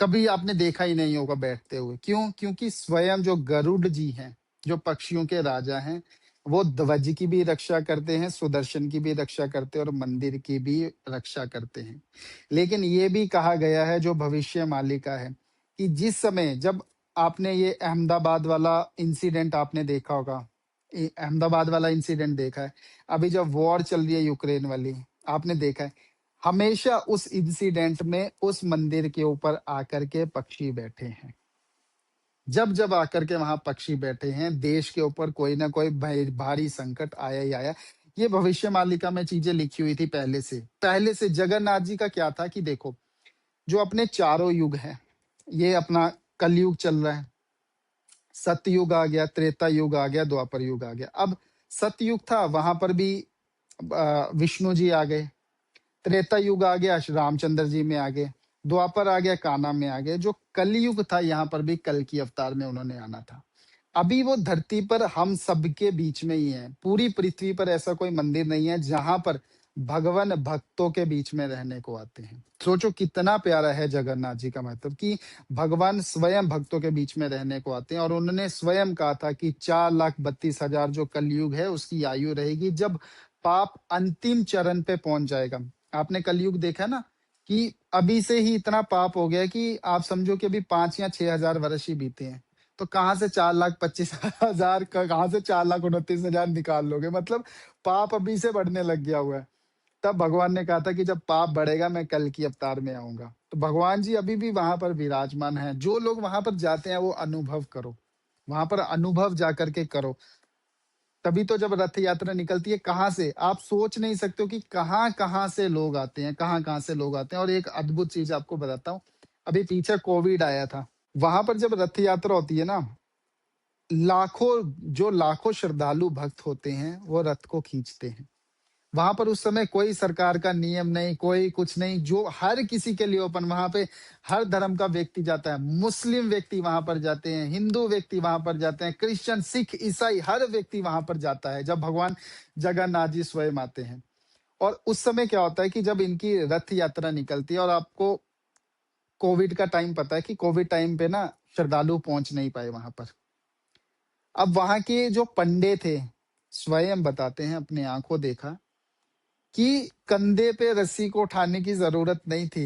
कभी आपने देखा ही नहीं होगा बैठते हुए। क्यों? क्योंकि स्वयं जो गरुड़ जी हैं, जो पक्षियों के राजा हैं, वो ध्वज की भी रक्षा करते हैं, सुदर्शन की भी रक्षा करते हैं और मंदिर की भी रक्षा करते हैं। लेकिन ये भी कहा गया है, जो भविष्य मालिका है, कि जिस समय जब आपने ये अहमदाबाद वाला इंसिडेंट आपने देखा होगा, अहमदाबाद वाला इंसिडेंट देखा है, अभी जब वॉर चल रही है यूक्रेन वाली, आपने देखा है, हमेशा उस इंसिडेंट में उस मंदिर के ऊपर आकर के पक्षी बैठे हैं। जब जब आकर के वहां पक्षी बैठे हैं, देश के ऊपर कोई ना कोई भारी संकट आया ही आया। ये भविष्य मालिका में चीजें लिखी हुई थी पहले से जगन्नाथ जी का क्या था कि देखो, जो अपने चारों युग है, ये अपना कलयुग चल रहा है, सतयुग आ गया, त्रेता युग आ गया, द्वापर युग आ गया। अब सतयुग था, वहां पर भी विष्णु जी आ गए, त्रेता युग आ गया, रामचंद्र जी में आ गए, द्वापर आ गया, कान्हा में आ गए। जो कलयुग था, यहाँ पर भी कल की अवतार में उन्होंने आना था। अभी वो धरती पर हम सबके बीच में ही है। पूरी पृथ्वी पर ऐसा कोई मंदिर नहीं है जहां पर भगवान भक्तों के बीच में रहने को आते हैं। सोचो कितना प्यारा है जगन्नाथ जी का मतलब कि भगवान स्वयं भक्तों के बीच में रहने को आते हैं और उन्होंने स्वयं कहा था कि 4,32,000 जो कलयुग है उसकी आयु रहेगी जब पाप अंतिम चरण पे पहुंच जाएगा। आपने कलयुग देखा ना कि अभी से ही इतना पाप हो गया है कि आप समझो कि अभी 5 या 6,000 वर्ष ही बीते हैं। तो कहाँ से 4,25,000 का कहाँ से 4,29,000 निकाल लोगे? मतलब पाप अभी से बढ़ने लग गया हुआ है। तब भगवान ने कहा था कि जब पाप बढ़ेगा मैं कल की अवतार में आऊंगा। तो भगवान जी अभी भी वहां पर विराजमान हैं। जो लोग वहां पर जाते हैं वो अनुभव करो, वहां पर अनुभव जाकर के करो। तभी तो जब रथ यात्रा निकलती है कहाँ से आप सोच नहीं सकते हो कि कहाँ कहाँ से लोग आते हैं, कहाँ कहाँ से लोग आते हैं। और एक अद्भुत चीज आपको बताता हूँ, अभी पीछे कोविड आया था, वहां पर जब रथ यात्रा होती है ना, लाखों श्रद्धालु भक्त होते हैं वो रथ को खींचते हैं। वहां पर उस समय कोई सरकार का नियम नहीं, कोई कुछ नहीं, जो हर किसी के लिए ओपन। वहां पे हर धर्म का व्यक्ति जाता है, मुस्लिम व्यक्ति वहां पर जाते हैं, हिंदू व्यक्ति वहां पर जाते हैं, क्रिश्चियन, सिख, ईसाई, हर व्यक्ति वहां पर जाता है जब भगवान जगन्नाथ जी स्वयं आते हैं। और उस समय क्या होता है कि जब इनकी रथ यात्रा निकलती है, और आपको कोविड का टाइम पता है कि कोविड टाइम पे ना श्रद्धालु पहुंच नहीं पाए वहां पर। अब वहां के जो पंडे थे स्वयं बताते हैं, अपने आंखों देखा कि कंधे पे रस्सी को उठाने की जरूरत नहीं थी।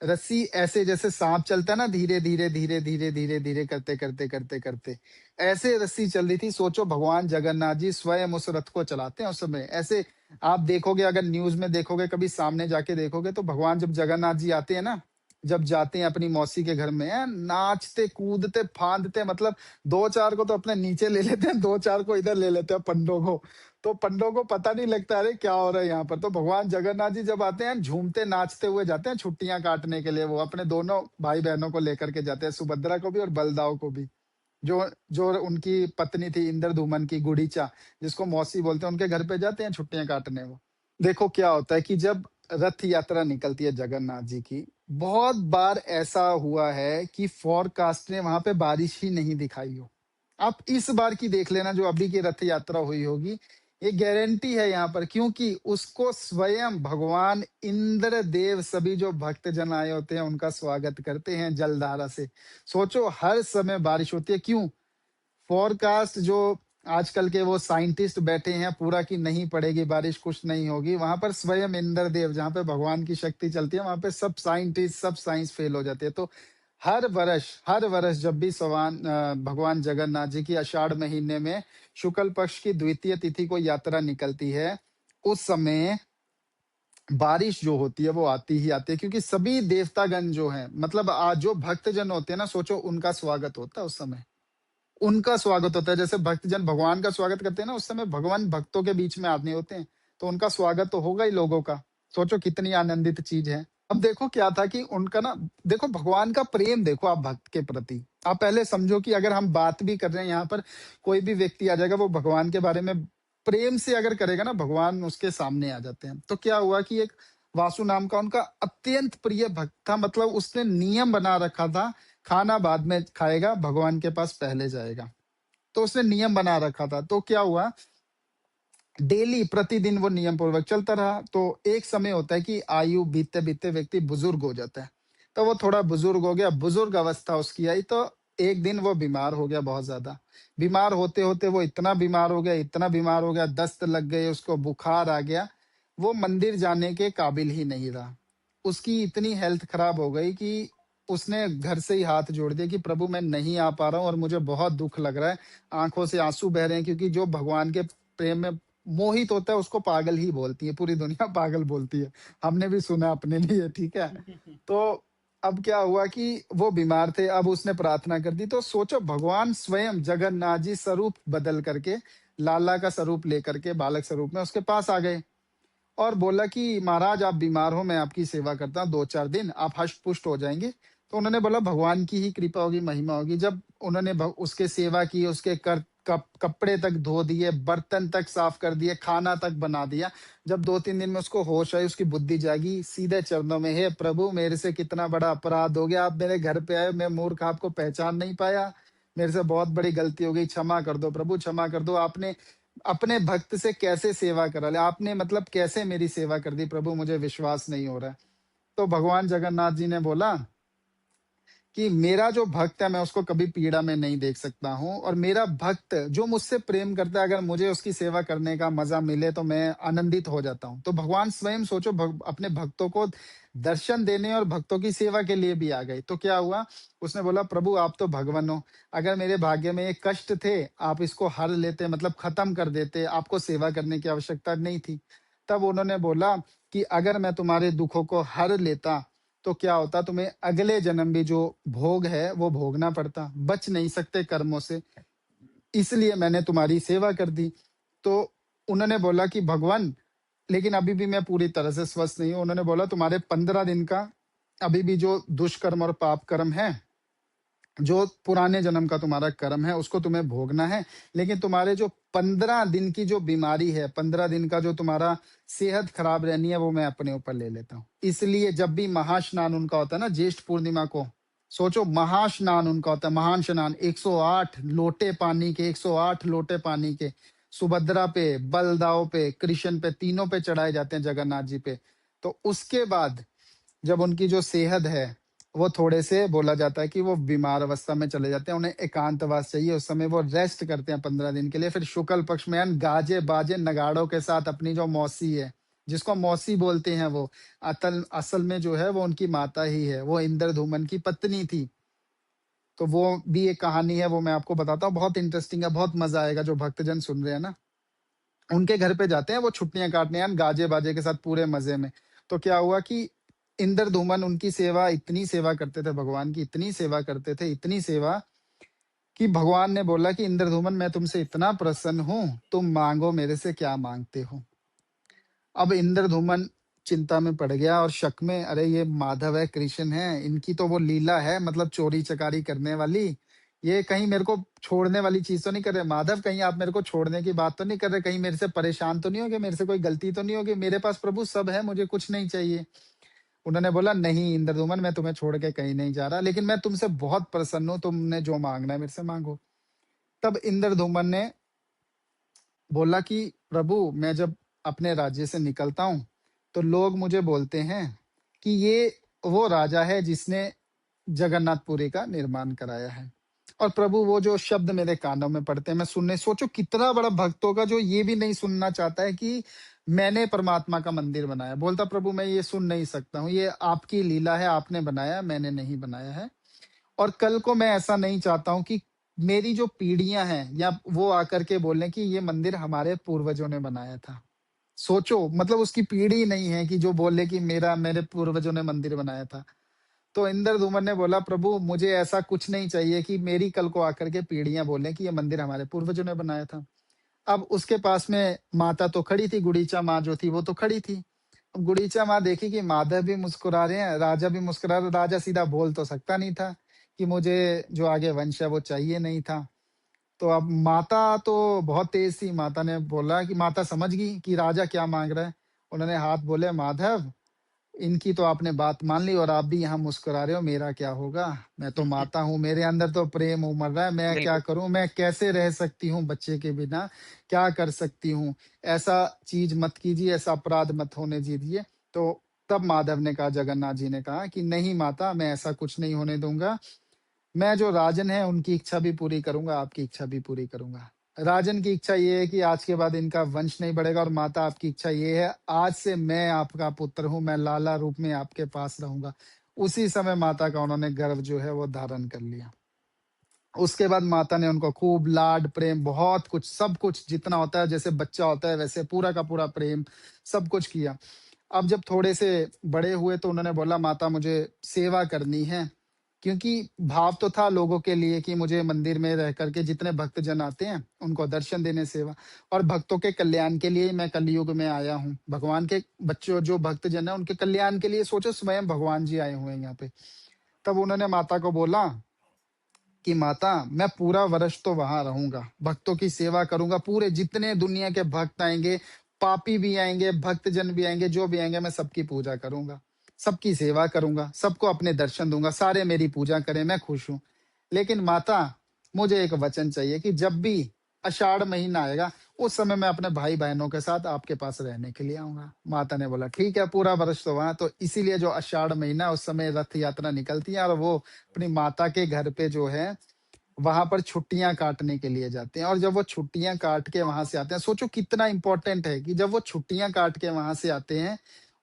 रस्सी ऐसे जैसे सांप चलता है ना, धीरे धीरे धीरे धीरे धीरे धीरे करते करते करते करते ऐसे रस्सी चल रही थी। सोचो भगवान जगन्नाथ जी स्वयं उस रथ को चलाते हैं उस समय ऐसे। आप देखोगे, अगर न्यूज में देखोगे, कभी सामने जाके देखोगे, तो भगवान जब जगन्नाथ जी आते हैं ना, जब जाते हैं अपनी मौसी के घर में, नाचते कूदते फांदते, मतलब दो चार को तो अपने नीचे ले लेते हैं, दो चार को इधर ले लेते हैं पंडों को। तो पंडों को पता नहीं लगता अरे क्या हो रहा है यहाँ पर। तो भगवान जगन्नाथ जी जब आते हैं झूमते नाचते हुए जाते हैं छुट्टियां काटने के लिए। वो अपने दोनों भाई बहनों को लेकर के जाते हैं, सुभद्रा को भी और बलदाव को भी। जो जो उनकी पत्नी थी इंद्रधूमन की गुड़ीचा, जिसको मौसी बोलते हैं, उनके घर पे जाते हैं छुट्टियां काटने वो। देखो क्या होता है कि जब रथ यात्रा निकलती है जगन्नाथ जी की, बहुत बार ऐसा हुआ है कि फोरकास्ट ने वहां पे बारिश ही नहीं दिखाई हो। आप इस बार की देख लेना, जो अभी की रथ यात्रा हुई होगी, ये गारंटी है यहाँ पर, क्योंकि उसको स्वयं भगवान इंद्र देव, सभी जो भक्त जन आए होते हैं उनका स्वागत करते हैं जलधारा से। सोचो हर समय बारिश होती है। क्यों? फोरकास्ट जो आजकल के वो साइंटिस्ट बैठे हैं पूरा की नहीं पड़ेगी बारिश, कुछ नहीं होगी, वहां पर स्वयं इंद्र देव, जहाँ पे भगवान की शक्ति चलती है, वहां पे सब साइंटिस्ट, सब साइंस फेल हो जाती है। तो हर वर्ष जब भी भगवान जगन्नाथ जी की आषाढ़ महीने में शुक्ल पक्ष की द्वितीय तिथि को यात्रा निकलती है, उस समय बारिश जो होती है वो आती ही आती है, क्योंकि सभी देवतागण जो हैं, मतलब आज जो भक्तजन होते हैं ना, सोचो उनका स्वागत होता है उस समय। उनका स्वागत होता है, जैसे भक्तजन भगवान का स्वागत करते हैं ना, उस समय भगवान भक्तों के बीच में आदमी होते हैं, तो उनका स्वागत तो होगा ही लोगों का। सोचो कितनी आनंदित चीज है। अब देखो क्या था कि उनका ना, देखो भगवान का प्रेम देखो आप भक्त के प्रति। आप पहले समझो कि अगर हम बात भी कर रहे हैं यहाँ पर, कोई भी व्यक्ति आ जाएगा, वो भगवान के बारे में प्रेम से अगर करेगा ना, भगवान उसके सामने आ जाते हैं। तो क्या हुआ कि एक वासु नाम का उनका अत्यंत प्रिय भक्त था, मतलब उसने नियम बना रखा था, खाना बाद में खाएगा, भगवान के पास पहले जाएगा। तो उसने नियम बना रखा था। तो क्या हुआ, डेली प्रतिदिन वो नियम पूर्वक चलता रहा। तो एक समय होता है कि आयु बीतते बीतते व्यक्ति बुजुर्ग हो जाता है। तो वो थोड़ा बुजुर्ग हो गया, बुजुर्ग अवस्था उसकी आई, तो एक दिन वो बीमार हो गया बहुत ज्यादा। बीमार होते होते वो इतना बीमार हो गया, इतना बीमार हो गया, दस्त लग गए उसको, बुखार आ गया, वो मंदिर जाने के काबिल ही नहीं रहा। उसकी इतनी हेल्थ खराब हो गई कि उसने घर से ही हाथ जोड़ दिया कि प्रभु मैं नहीं आ पा रहा हूँ और मुझे बहुत दुख लग रहा है, आंखों से आंसू बह रहे हैं, क्योंकि जो भगवान के प्रेम में मोहित होता है उसको पागल ही बोलती है, पूरी दुनिया पागल बोलती है। हमने भी सुना अपने लिए, ठीक है। तो अब क्या हुआ कि वो बीमार थे, अब उसने प्रार्थना कर दी। तो सोचो भगवान स्वयं जगन्नाथ जी स्वरूप बदल करके, लाला का स्वरूप लेकर के, बालक स्वरूप में उसके पास आ गए और बोला कि महाराज आप बीमार हो, मैं आपकी सेवा करता हूँ, 2-4 दिन आप हष्ट पुष्ट हो जाएंगे। तो उन्होंने बोला भगवान की ही कृपा होगी, महिमा होगी। जब उन्होंने उसके सेवा की, उसके कपड़े तक धो दिए, बर्तन तक साफ कर दिए, खाना तक बना दिया। जब 2-3 दिन में उसको होश आई, उसकी बुद्धि जागी, सीधे चरणों में, हे प्रभु मेरे से कितना बड़ा अपराध हो गया, आप मेरे घर पे आए, मैं मूर्ख आपको पहचान नहीं पाया, मेरे से बहुत बड़ी गलती हो गई, क्षमा कर दो प्रभु, क्षमा कर दो। आपने अपने भक्त से कैसे सेवा करा ले, आपने मतलब कैसे मेरी सेवा कर दी प्रभु, मुझे विश्वास नहीं हो रहा है। तो भगवान जगन्नाथ जी ने बोला कि मेरा जो भक्त है मैं उसको कभी पीड़ा में नहीं देख सकता हूँ, और मेरा भक्त जो मुझसे प्रेम करता है, अगर मुझे उसकी सेवा करने का मजा मिले तो मैं आनंदित हो जाता हूँ। तो भगवान स्वयं सोचो अपने भक्तों को दर्शन देने और भक्तों की सेवा के लिए भी आ गए। तो क्या हुआ, उसने बोला प्रभु आप तो भगवान हो, अगर मेरे भाग्य में ये कष्ट थे आप इसको हर लेते, मतलब खत्म कर देते, आपको सेवा करने की आवश्यकता नहीं थी। तब उन्होंने बोला कि अगर मैं तुम्हारे दुखों को हर लेता तो क्या होता, तुम्हें अगले जन्म भी जो भोग है वो भोगना पड़ता, बच नहीं सकते कर्मों से, इसलिए मैंने तुम्हारी सेवा कर दी। तो उन्होंने बोला कि भगवान लेकिन अभी भी मैं पूरी तरह से स्वस्थ नहीं हूं। उन्होंने बोला तुम्हारे 15 दिन का अभी भी जो दुष्कर्म और पाप कर्म है, जो पुराने जन्म का तुम्हारा कर्म है उसको तुम्हें भोगना है, लेकिन तुम्हारे जो 15 दिन की जो बीमारी है, 15 दिन का जो तुम्हारा सेहत खराब रहनी है, वो मैं अपने ऊपर ले लेता हूँ। इसलिए जब भी महास्नान उनका होता है ना ज्येष्ठ पूर्णिमा को, सोचो महास्नान उनका होता है, महान स्नान, 108 लोटे पानी के, 108 लोटे पानी के सुभद्रा पे, बलदाव पे, कृष्ण पे, तीनों पे चढ़ाए जाते हैं, जगन्नाथ जी पे। तो उसके बाद जब उनकी जो सेहत है वो थोड़े से बोला जाता है कि वो बीमार अवस्था में चले जाते हैं, उन्हें एकांतवास चाहिए, उस समय वो रेस्ट करते हैं 15 दिन के लिए। फिर शुक्ल पक्ष में गाजे बाजे नगाड़ों के साथ अपनी जो मौसी है, जिसको मौसी बोलते हैं, वो असल में जो है वो उनकी माता ही है, वो इंद्रधूमन की पत्नी थी। तो वो भी एक कहानी है, वो मैं आपको बताता हूँ, बहुत इंटरेस्टिंग है, बहुत मजा आएगा जो भक्तजन सुन रहे हैं ना। उनके घर पे जाते हैं वो छुट्टियां काटने, गाजे बाजे के साथ पूरे मजे में। तो क्या हुआ कि इंद्रधूमन उनकी सेवा, इतनी सेवा करते थे भगवान की, इतनी सेवा करते थे, इतनी सेवा कि भगवान ने बोला कि इंद्रधूमन मैं तुमसे इतना प्रसन्न हूं, तुम मांगो मेरे से क्या मांगते हो। अब इंद्रधूमन चिंता में पड़ गया और शक में, अरे ये माधव है, कृष्ण है, इनकी तो वो लीला है, मतलब चोरी चकारी करने वाली, ये कहीं मेरे को छोड़ने वाली चीज तो नहीं कर रहे माधव, कहीं आप मेरे को छोड़ने की बात तो नहीं कर रहे, कहीं मेरे से परेशान तो नहीं होगे, मेरे से कोई गलती तो नहीं होगी, मेरे पास प्रभु सब है, मुझे कुछ नहीं चाहिए। उन्होंने बोला नहीं इंद्रधूमन मैं तुम्हें छोड़ के कहीं नहीं जा रहा, लेकिन मैं तुमसे बहुत प्रसन्न हूँ, तुमने जो मांगना है मेरे से मांगो। तब इंद्रधूमन ने बोला कि प्रभु मैं जब अपने राज्य से निकलता हूँ तो लोग मुझे बोलते हैं कि ये वो राजा है जिसने जगन्नाथपुरी का निर्माण कराया है, और प्रभु वो जो शब्द मेरे कानों में पड़ते हैं मैं सुनने, सोचो कितना बड़ा भक्त होगा जो ये भी नहीं सुनना चाहता है कि मैंने परमात्मा का मंदिर बनाया। बोलता प्रभु मैं ये सुन नहीं सकता हूँ, ये आपकी लीला है, आपने बनाया, मैंने नहीं बनाया है। और कल को मैं ऐसा नहीं चाहता हूँ कि मेरी जो पीढ़ियां हैं या वो आकर के बोलें कि ये मंदिर हमारे पूर्वजों ने बनाया था। सोचो मतलब उसकी पीढ़ी नहीं है कि जो बोले कि मेरे पूर्वजों ने मंदिर बनाया था। तो इंद्रधूमन ने बोला प्रभु मुझे ऐसा कुछ नहीं चाहिए कि मेरी कल को आकर के पीढ़ियां बोले कि ये मंदिर हमारे पूर्वजों ने बनाया था। अब उसके पास में माता तो खड़ी थी, गुड़ीचा माँ जो थी वो तो खड़ी थी। अब गुड़ीचा माँ देखी कि माधव भी मुस्कुरा रहे हैं, राजा भी मुस्कुरा रहा, राजा सीधा बोल तो सकता नहीं था कि मुझे जो आगे वंश है वो चाहिए नहीं था। तो अब माता तो बहुत तेज थी, माता ने बोला कि माता समझ गई कि राजा क्या मांग रहा है। उन्होंने हाथ बोले माधव इनकी तो आपने बात मान ली और आप भी यहाँ मुस्कुरा रहे हो, मेरा क्या होगा, मैं तो माता हूँ, मेरे अंदर तो प्रेम उमड़ रहा है, मैं क्या बिल्कुल। करूं, मैं कैसे रह सकती हूँ बच्चे के बिना, क्या कर सकती हूँ, ऐसा चीज मत कीजिए, ऐसा अपराध मत होने दीजिए। तो तब माधव ने कहा, जगन्नाथ जी ने कहा कि नहीं माता मैं ऐसा कुछ नहीं होने दूंगा, मैं जो राजन है उनकी इच्छा भी पूरी करूंगा, आपकी इच्छा भी पूरी करूंगा। राजन की इच्छा ये है कि आज के बाद इनका वंश नहीं बढ़ेगा, और माता आपकी इच्छा ये है आज से मैं आपका पुत्र हूं, मैं लाला रूप में आपके पास रहूंगा। उसी समय माता का उन्होंने गर्भ जो है वो धारण कर लिया। उसके बाद माता ने उनको खूब लाड प्रेम बहुत कुछ, सब कुछ जितना होता है, जैसे बच्चा होता है वैसे पूरा का पूरा प्रेम सब कुछ किया। अब जब थोड़े से बड़े हुए तो उन्होंने बोला माता मुझे सेवा करनी है, क्योंकि भाव तो था लोगों के लिए कि मुझे मंदिर में रह करके जितने भक्तजन आते हैं उनको दर्शन देने, सेवा और भक्तों के कल्याण के लिए मैं कलयुग में आया हूँ। भगवान के बच्चों जो भक्तजन है उनके कल्याण के लिए, सोचो स्वयं भगवान जी आए हुए हैं यहाँ पे। तब उन्होंने माता को बोला कि माता मैं पूरा वर्ष तो वहां रहूंगा, भक्तों की सेवा करूंगा, पूरे जितने दुनिया के भक्त आएंगे, पापी भी आएंगे, भक्तजन भी आएंगे, जो भी आएंगे मैं सबकी पूजा करूंगा, सबकी सेवा करूंगा, सबको अपने दर्शन दूंगा, सारे मेरी पूजा करें, मैं खुश हूं। लेकिन माता मुझे एक वचन चाहिए कि जब भी आषाढ़ महीना आएगा उस समय मैं अपने भाई बहनों के साथ आपके पास रहने के लिए आऊंगा। माता ने बोला ठीक है, पूरा वर्ष तो वहां, तो इसीलिए जो आषाढ़ महीना उस समय रथ यात्रा निकलती है और वो अपनी माता के घर पे जो है वहां पर छुट्टियां काटने के लिए जाते हैं। और जब वो छुट्टियां काट के वहां से आते हैं, सोचो कितना इंपॉर्टेंट है कि जब वो छुट्टियां काट के वहां से आते हैं,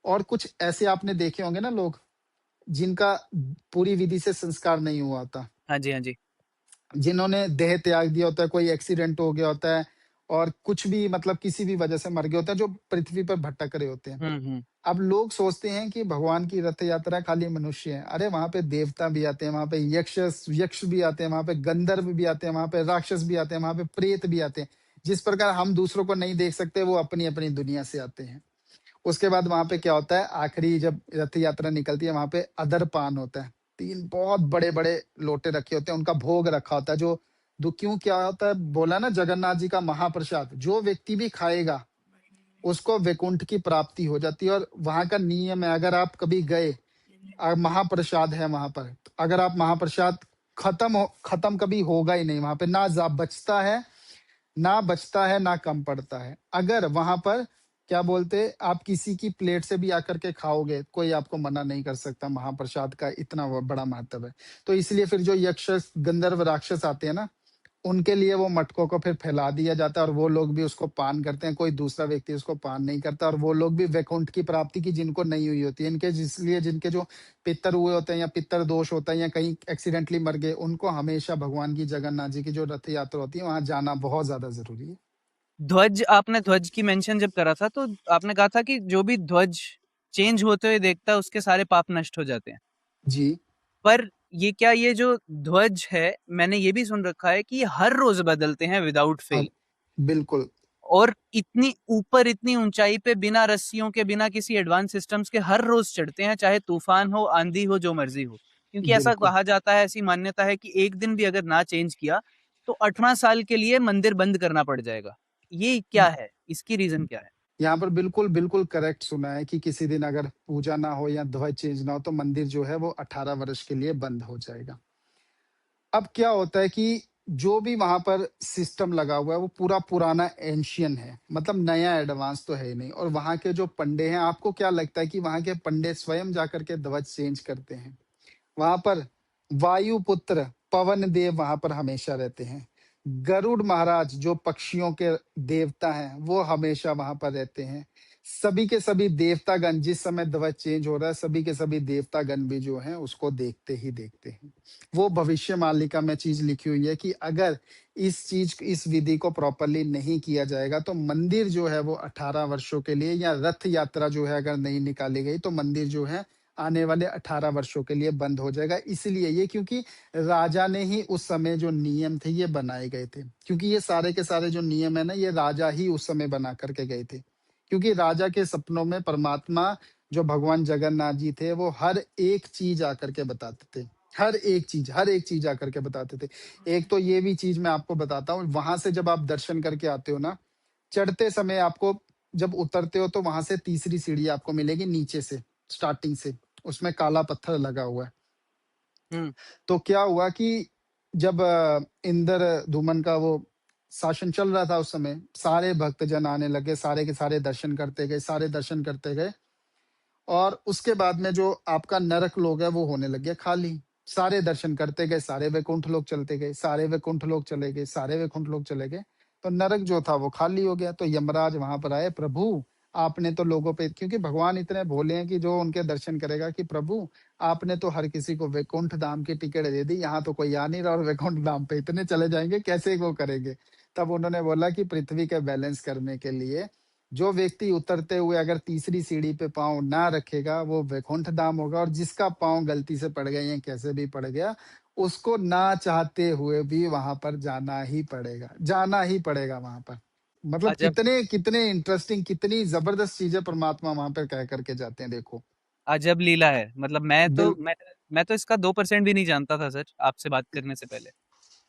और कुछ ऐसे आपने देखे होंगे ना लोग जिनका पूरी विधि से संस्कार नहीं हुआ होता, हाँ जी, हाँ जी। जिन्होंने देह त्याग दिया होता है, कोई एक्सीडेंट हो गया होता है और कुछ भी मतलब किसी भी वजह से मर गए होते हैं, जो पृथ्वी पर भटक रहे होते हैं। हुँ। अब लोग सोचते हैं कि भगवान की रथ यात्रा खाली मनुष्य है। अरे वहां पे देवता भी आते हैं, वहां पे यक्ष यक्ष भी आते हैं, वहां पे गंधर्व भी आते हैं, वहां पे राक्षस भी आते हैं, वहां पे प्रेत भी आते हैं। जिस प्रकार हम दूसरों को नहीं देख सकते, वो अपनी अपनी दुनिया से आते हैं। उसके बाद वहां पे क्या होता है, आखिरी जब रथ यात्रा निकलती है, वहां पे अदरपान होता है। 3 बहुत बड़े-बड़े लोटे रखे होते हैं, उनका भोग रखा होता है, जो दुखियों क्या होता है, बोला ना जगन्नाथ जी का महाप्रसाद, जो व्यक्ति भी खाएगा, उसको वैकुंठ की प्राप्ति हो जाती है। और वहां का नियम है, अगर आप कभी गए, महाप्रसाद है वहां पर, तो अगर आप महाप्रसाद खत्म कभी होगा ही नहीं वहां पे, ना जा बचता है, ना बचता है, ना कम पड़ता है। अगर वहां पर क्या बोलते, आप किसी की प्लेट से भी आकर के खाओगे, कोई आपको मना नहीं कर सकता। महाप्रसाद का इतना बड़ा महत्व है। तो इसलिए फिर जो यक्ष गंधर्व राक्षस आते हैं ना, उनके लिए वो मटकों को फिर फैला दिया जाता है, और वो लोग भी उसको पान करते हैं। कोई दूसरा व्यक्ति उसको पान नहीं करता, और वो लोग भी वैकुंठ की प्राप्ति की जिनको नहीं हुई होती है, इनके इसलिए जिनके जो पितर हुए होते हैं या पितर दोष होता है या कहीं एक्सीडेंटली मर गए, उनको हमेशा भगवान की जगन्नाथ जी की जो रथ यात्रा होती है, वहां जाना बहुत ज्यादा जरूरी है। आपने ध्वज की मेंशन जब करा था, तो आपने कहा था कि जो भी ध्वज चेंज होते हुए देखता है, उसके सारे पाप नष्ट हो जाते हैं। जी। पर ये जो ध्वज है, मैंने ये भी सुन रखा है कि ये हर रोज़ बदलते हैं विदाउट हाँ, फेल। बिल्कुल। और इतनी ऊपर, इतनी ऊंचाई पे बिना रस्सियों के, बिना किसी एडवांस सिस्टम्स के हर रोज चढ़ते हैं, चाहे तूफान हो, आंधी हो, जो मर्जी हो। क्योंकि ऐसा बिल्कुल। कहा जाता है, ऐसी मान्यता है कि एक दिन भी अगर ना चेंज किया तो 18 साल के लिए मंदिर बंद करना पड़ जाएगा। ये क्या है, इसकी रीजन क्या है? यहाँ पर बिल्कुल बिल्कुल करेक्ट सुना है कि किसी दिन अगर पूजा ना हो या ध्वज चेंज ना हो, तो मंदिर जो है वो 18 वर्ष के लिए बंद हो जाएगा। अब क्या होता है कि जो भी वहां पर सिस्टम लगा हुआ है, वो पूरा पुराना एंशियन है, मतलब नया एडवांस तो है ही नहीं। और वहां के जो पंडे हैं, आपको क्या लगता है कि वहां के पंडे स्वयं जाकर के ध्वज चेंज करते हैं? वहां पर वायुपुत्र पवन देव वहां पर हमेशा रहते हैं। गरुड़ महाराज जो पक्षियों के देवता हैं, वो हमेशा वहां पर रहते हैं। सभी के सभी देवतागण, जिस समय ध्वज चेंज हो रहा है, सभी के सभी देवतागण भी जो हैं उसको देखते ही देखते हैं। वो भविष्य मालिका में चीज लिखी हुई है कि अगर इस विधि को प्रॉपरली नहीं किया जाएगा, तो मंदिर जो है वो 18 वर्षों के लिए, या रथ यात्रा जो है अगर नहीं निकाली गई, तो मंदिर जो है आने वाले 18 वर्षों के लिए बंद हो जाएगा। इसलिए ये, क्योंकि राजा ने ही उस समय जो नियम थे ये बनाए गए थे। क्योंकि ये सारे के सारे जो नियम है ना, ये राजा ही उस समय बना करके गए थे। क्योंकि राजा के सपनों में परमात्मा जो भगवान जगन्नाथ जी थे, वो हर एक चीज आकर के बताते थे। हर एक चीज आकर के बताते थे। एक तो ये भी चीज मैं आपको बताता हूँ, वहां से जब आप दर्शन करके आते हो ना, चढ़ते समय आपको, जब उतरते हो तो वहां से तीसरी सीढ़ी आपको मिलेगी नीचे से, स्टार्टिंग से। उसमें काला पत्थर लगा हुआ है। हम्म। तो क्या हुआ कि जब इंद्र धूमन का वो शासन चल रहा था, उस समय सारे भक्तजन आने लगे, सारे के सारे दर्शन करते गए, सारे दर्शन करते गए। और उसके बाद में जो आपका नरक लोक है, वो होने लग गया खाली। सारे दर्शन करते गए, सारे वैकुंठ लोक चलते गए, सारे वैकुंठ लोक चले गए, सारे वैकुंठ लोक चले गए। तो नरक जो था वो खाली हो गया। तो यमराज वहां पर आए, प्रभु आपने तो लोगों पे, क्योंकि भगवान इतने भोले हैं कि जो उनके दर्शन करेगा कि प्रभु आपने तो हर किसी को वैकुंठ धाम की टिकट दे दी, यहाँ तो कोई आ नहीं रहा, और वैकुंठ धाम पे इतने चले जाएंगे, कैसे वो करेंगे? तब उन्होंने बोला कि पृथ्वी के बैलेंस करने के लिए जो व्यक्ति उतरते हुए अगर तीसरी सीढ़ी पे पाँव ना रखेगा, वो वैकुंठ धाम होगा। और जिसका पाँव गलती से पड़ गया या कैसे भी पड़ गया, उसको ना चाहते हुए भी वहां पर जाना ही पड़ेगा वहां पर। मतलब अजब। कितने कितने इंटरेस्टिंग, कितनी जबरदस्त चीजें परमात्मा वहां पर कह करके जाते हैं, देखो। अजब लीला है। मतलब बिल मैं तो इसका 2% भी नहीं जानता था सर, आपसे बात करने से पहले।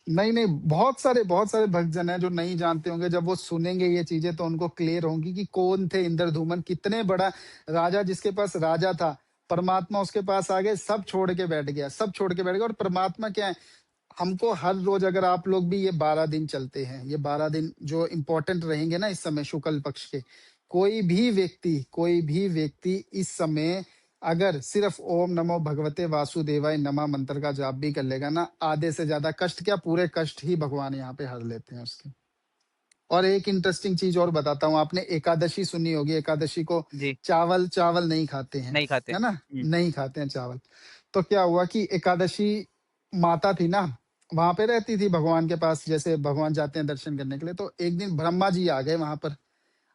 नहीं नहीं, बहुत सारे भक्तजन हैं जो नहीं जानते होंगे। जब वो सुनेंगे ये चीजें, तो उनको क्लियर होंगी कि कौन थे इंद्रधूमन, कितने बड़ा राजा, जिसके पास राजा था, परमात्मा उसके पास आ गए, सब छोड़ के बैठ गया, सब छोड़ के बैठ गया। और परमात्मा क्या है, हमको हर रोज, अगर आप लोग भी ये 12 दिन चलते हैं, ये 12 दिन जो इम्पोर्टेंट रहेंगे ना इस समय शुक्ल पक्ष के, कोई भी व्यक्ति इस समय अगर सिर्फ ओम नमो भगवते वासुदेवाय नमः मंत्र का जाप भी कर लेगा ना, आधे से ज्यादा कष्ट क्या, पूरे कष्ट ही भगवान यहाँ पे हर लेते हैं उसके। और एक इंटरेस्टिंग चीज और बताता हूँ, आपने एकादशी सुनी होगी, एकादशी को जी, चावल चावल नहीं खाते हैं, नहीं खाते। है ना, नहीं खाते हैं चावल। तो क्या हुआ कि एकादशी माता थी ना, वहां पे रहती थी भगवान के पास, जैसे भगवान जाते हैं दर्शन करने के लिए, तो एक दिन ब्रह्मा जी आ गए वहां पर।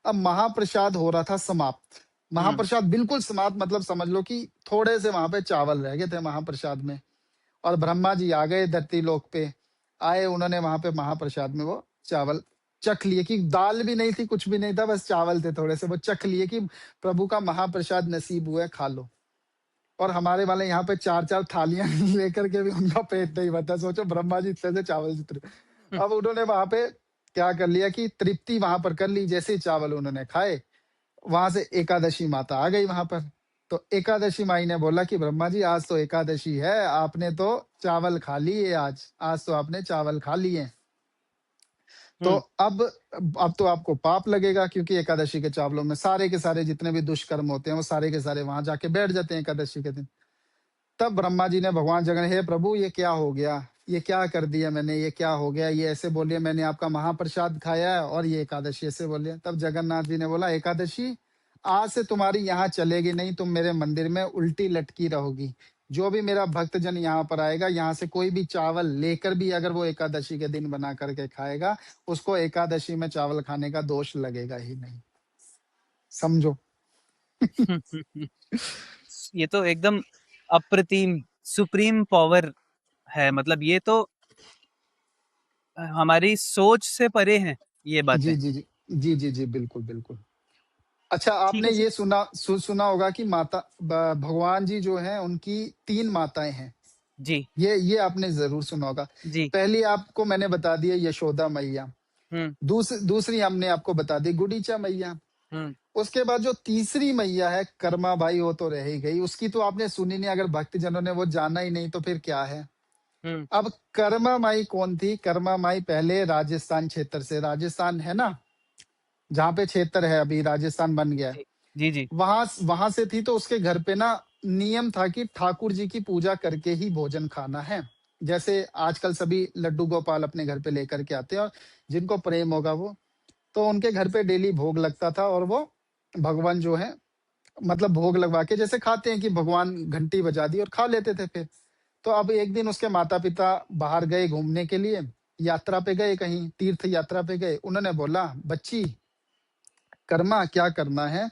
अब महाप्रसाद हो रहा था समाप्त, हुँ, महाप्रसाद बिल्कुल समाप्त, मतलब समझ लो कि थोड़े से वहां पे चावल रह गए थे महाप्रसाद में। और ब्रह्मा जी आ गए धरती लोक पे, आए, उन्होंने वहां पे महाप्रसाद में वो चावल चख लिए, कि दाल भी नहीं थी, कुछ भी नहीं था, बस चावल थे थोड़े से, वो चख लिए कि प्रभु का महाप्रसाद नसीब हुआ है, खा लो। और हमारे वाले यहाँ पे 4-4 थालियां लेकर के भी उनका पेट नहीं भरता। सोचो ब्रह्मा जी इतने से चावल जितने। हुँ, अब उन्होंने वहां पे क्या कर लिया कि तृप्ति वहां पर कर ली, जैसे ही चावल उन्होंने खाए, वहां से एकादशी माता आ गई वहां पर। तो एकादशी माई ने बोला कि ब्रह्मा जी आज तो एकादशी है, आपने तो चावल खा लिए, आज तो आपने चावल खा लिए। तो हुँ, अब तो आपको पाप लगेगा, क्योंकि एकादशी के चावलों में सारे के सारे जितने भी दुष्कर्म होते हैं वो सारे के सारे वहां जाके बैठ जाते हैं एकादशी के दिन। तब ब्रह्मा जी ने भगवान जगन, हे प्रभु ये क्या हो गया, ये क्या कर दिया मैंने, ये क्या हो गया, ये ऐसे बोलिए मैंने आपका महाप्रसाद खाया है और ये एकादशी ऐसे बोलिए। तब जगन्नाथ जी ने बोला, एकादशी आज से तुम्हारी यहाँ चलेगी नहीं, तुम मेरे मंदिर में उल्टी लटकी रहोगी। जो भी मेरा भक्तजन यहाँ पर आएगा, यहाँ से कोई भी चावल लेकर भी अगर वो एकादशी के दिन बना करके खाएगा, उसको एकादशी में चावल खाने का दोष लगेगा ही नहीं। समझो। हुँ, हुँ, हुँ। ये तो एकदम अप्रतिम सुप्रीम पावर है, मतलब ये तो हमारी सोच से परे हैं ये बातें। जी जी जी जी जी जी, बिल्कुल बिल्कुल। अच्छा, ठीक आपने है ये सर। सुना होगा कि भगवान जी जो हैं उनकी 3 माताएं हैं। जी, ये आपने जरूर सुना होगा। जी। पहली आपको मैंने बता दी है यशोदा मैया। हुँ, दूसरी हमने आपको बता दी गुडीचा मैया। हुँ, उसके बाद जो तीसरी मैया है कर्मा बाई, वो तो रह ही गई, उसकी तो आपने सुनी नहीं, अगर भक्तजनों ने वो जाना ही नहीं तो फिर क्या है। हुँ, अब कर्मा माई कौन थी? कर्मा माई पहले राजस्थान क्षेत्र से, राजस्थान है ना जहाँ पे क्षेत्र है, अभी राजस्थान बन गया है, जी। जी, जी। वहां वहां से थी। तो उसके घर पे ना नियम था कि ठाकुर जी की पूजा करके ही भोजन खाना है। जैसे आजकल सभी लड्डू गोपाल अपने घर पे लेकर के आते हैं, और जिनको प्रेम होगा वो, तो उनके घर पे डेली भोग लगता था, और वो भगवान जो है, मतलब भोग लगवा के जैसे खाते हैं कि भगवान घंटी बजा दी और खा लेते थे फिर। तो अब एक दिन उसके माता पिता बाहर गए घूमने के लिए, यात्रा पे गए, कहीं तीर्थ यात्रा पे गए। उन्होंने बोला, बच्ची कर्मा क्या करना है,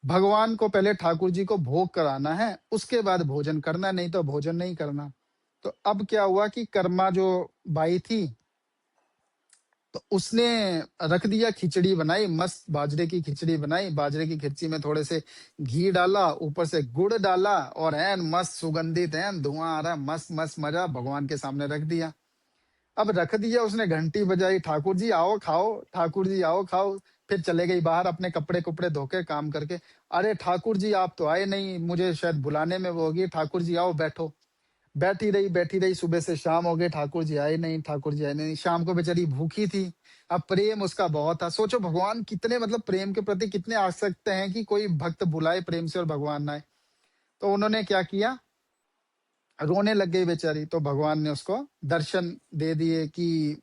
भगवान को पहले ठाकुर जी को भोग कराना है, उसके बाद भोजन करना, नहीं तो भोजन नहीं करना। तो अब क्या हुआ कि कर्मा जो बाई थी, तो उसने रख दिया, खिचड़ी बनाई, मस्त बाजरे की खिचड़ी बनाई, बाजरे की खिचड़ी में थोड़े से घी डाला, ऊपर से गुड़ डाला, और एन मस्त सुगंधित, एन धुआं आ रहा, मस्त मस्त मजा, भगवान के सामने रख दिया। अब रख दिया, उसने घंटी बजाई, ठाकुर जी आओ खाओ, ठाकुर जी आओ खाओ। फिर चले गई बाहर अपने कपड़े कुपड़े धोके काम करके। अरे ठाकुर जी आप तो आए नहीं, मुझे शायद बुलाने में वो होगी, ठाकुर जी आओ बैठो। बैठी रही, सुबह से शाम हो गई, ठाकुर जी आए नहीं, ठाकुर जी आए नहीं। शाम को बेचारी भूखी थी। अब प्रेम उसका बहुत था, सोचो भगवान कितने, मतलब प्रेम के प्रति कितने आसक्त हैं कि कोई भक्त बुलाए प्रेम से और भगवान ना आए। तो उन्होंने क्या किया, रोने लग गई बेचारी। तो भगवान ने उसको दर्शन दे दिए कि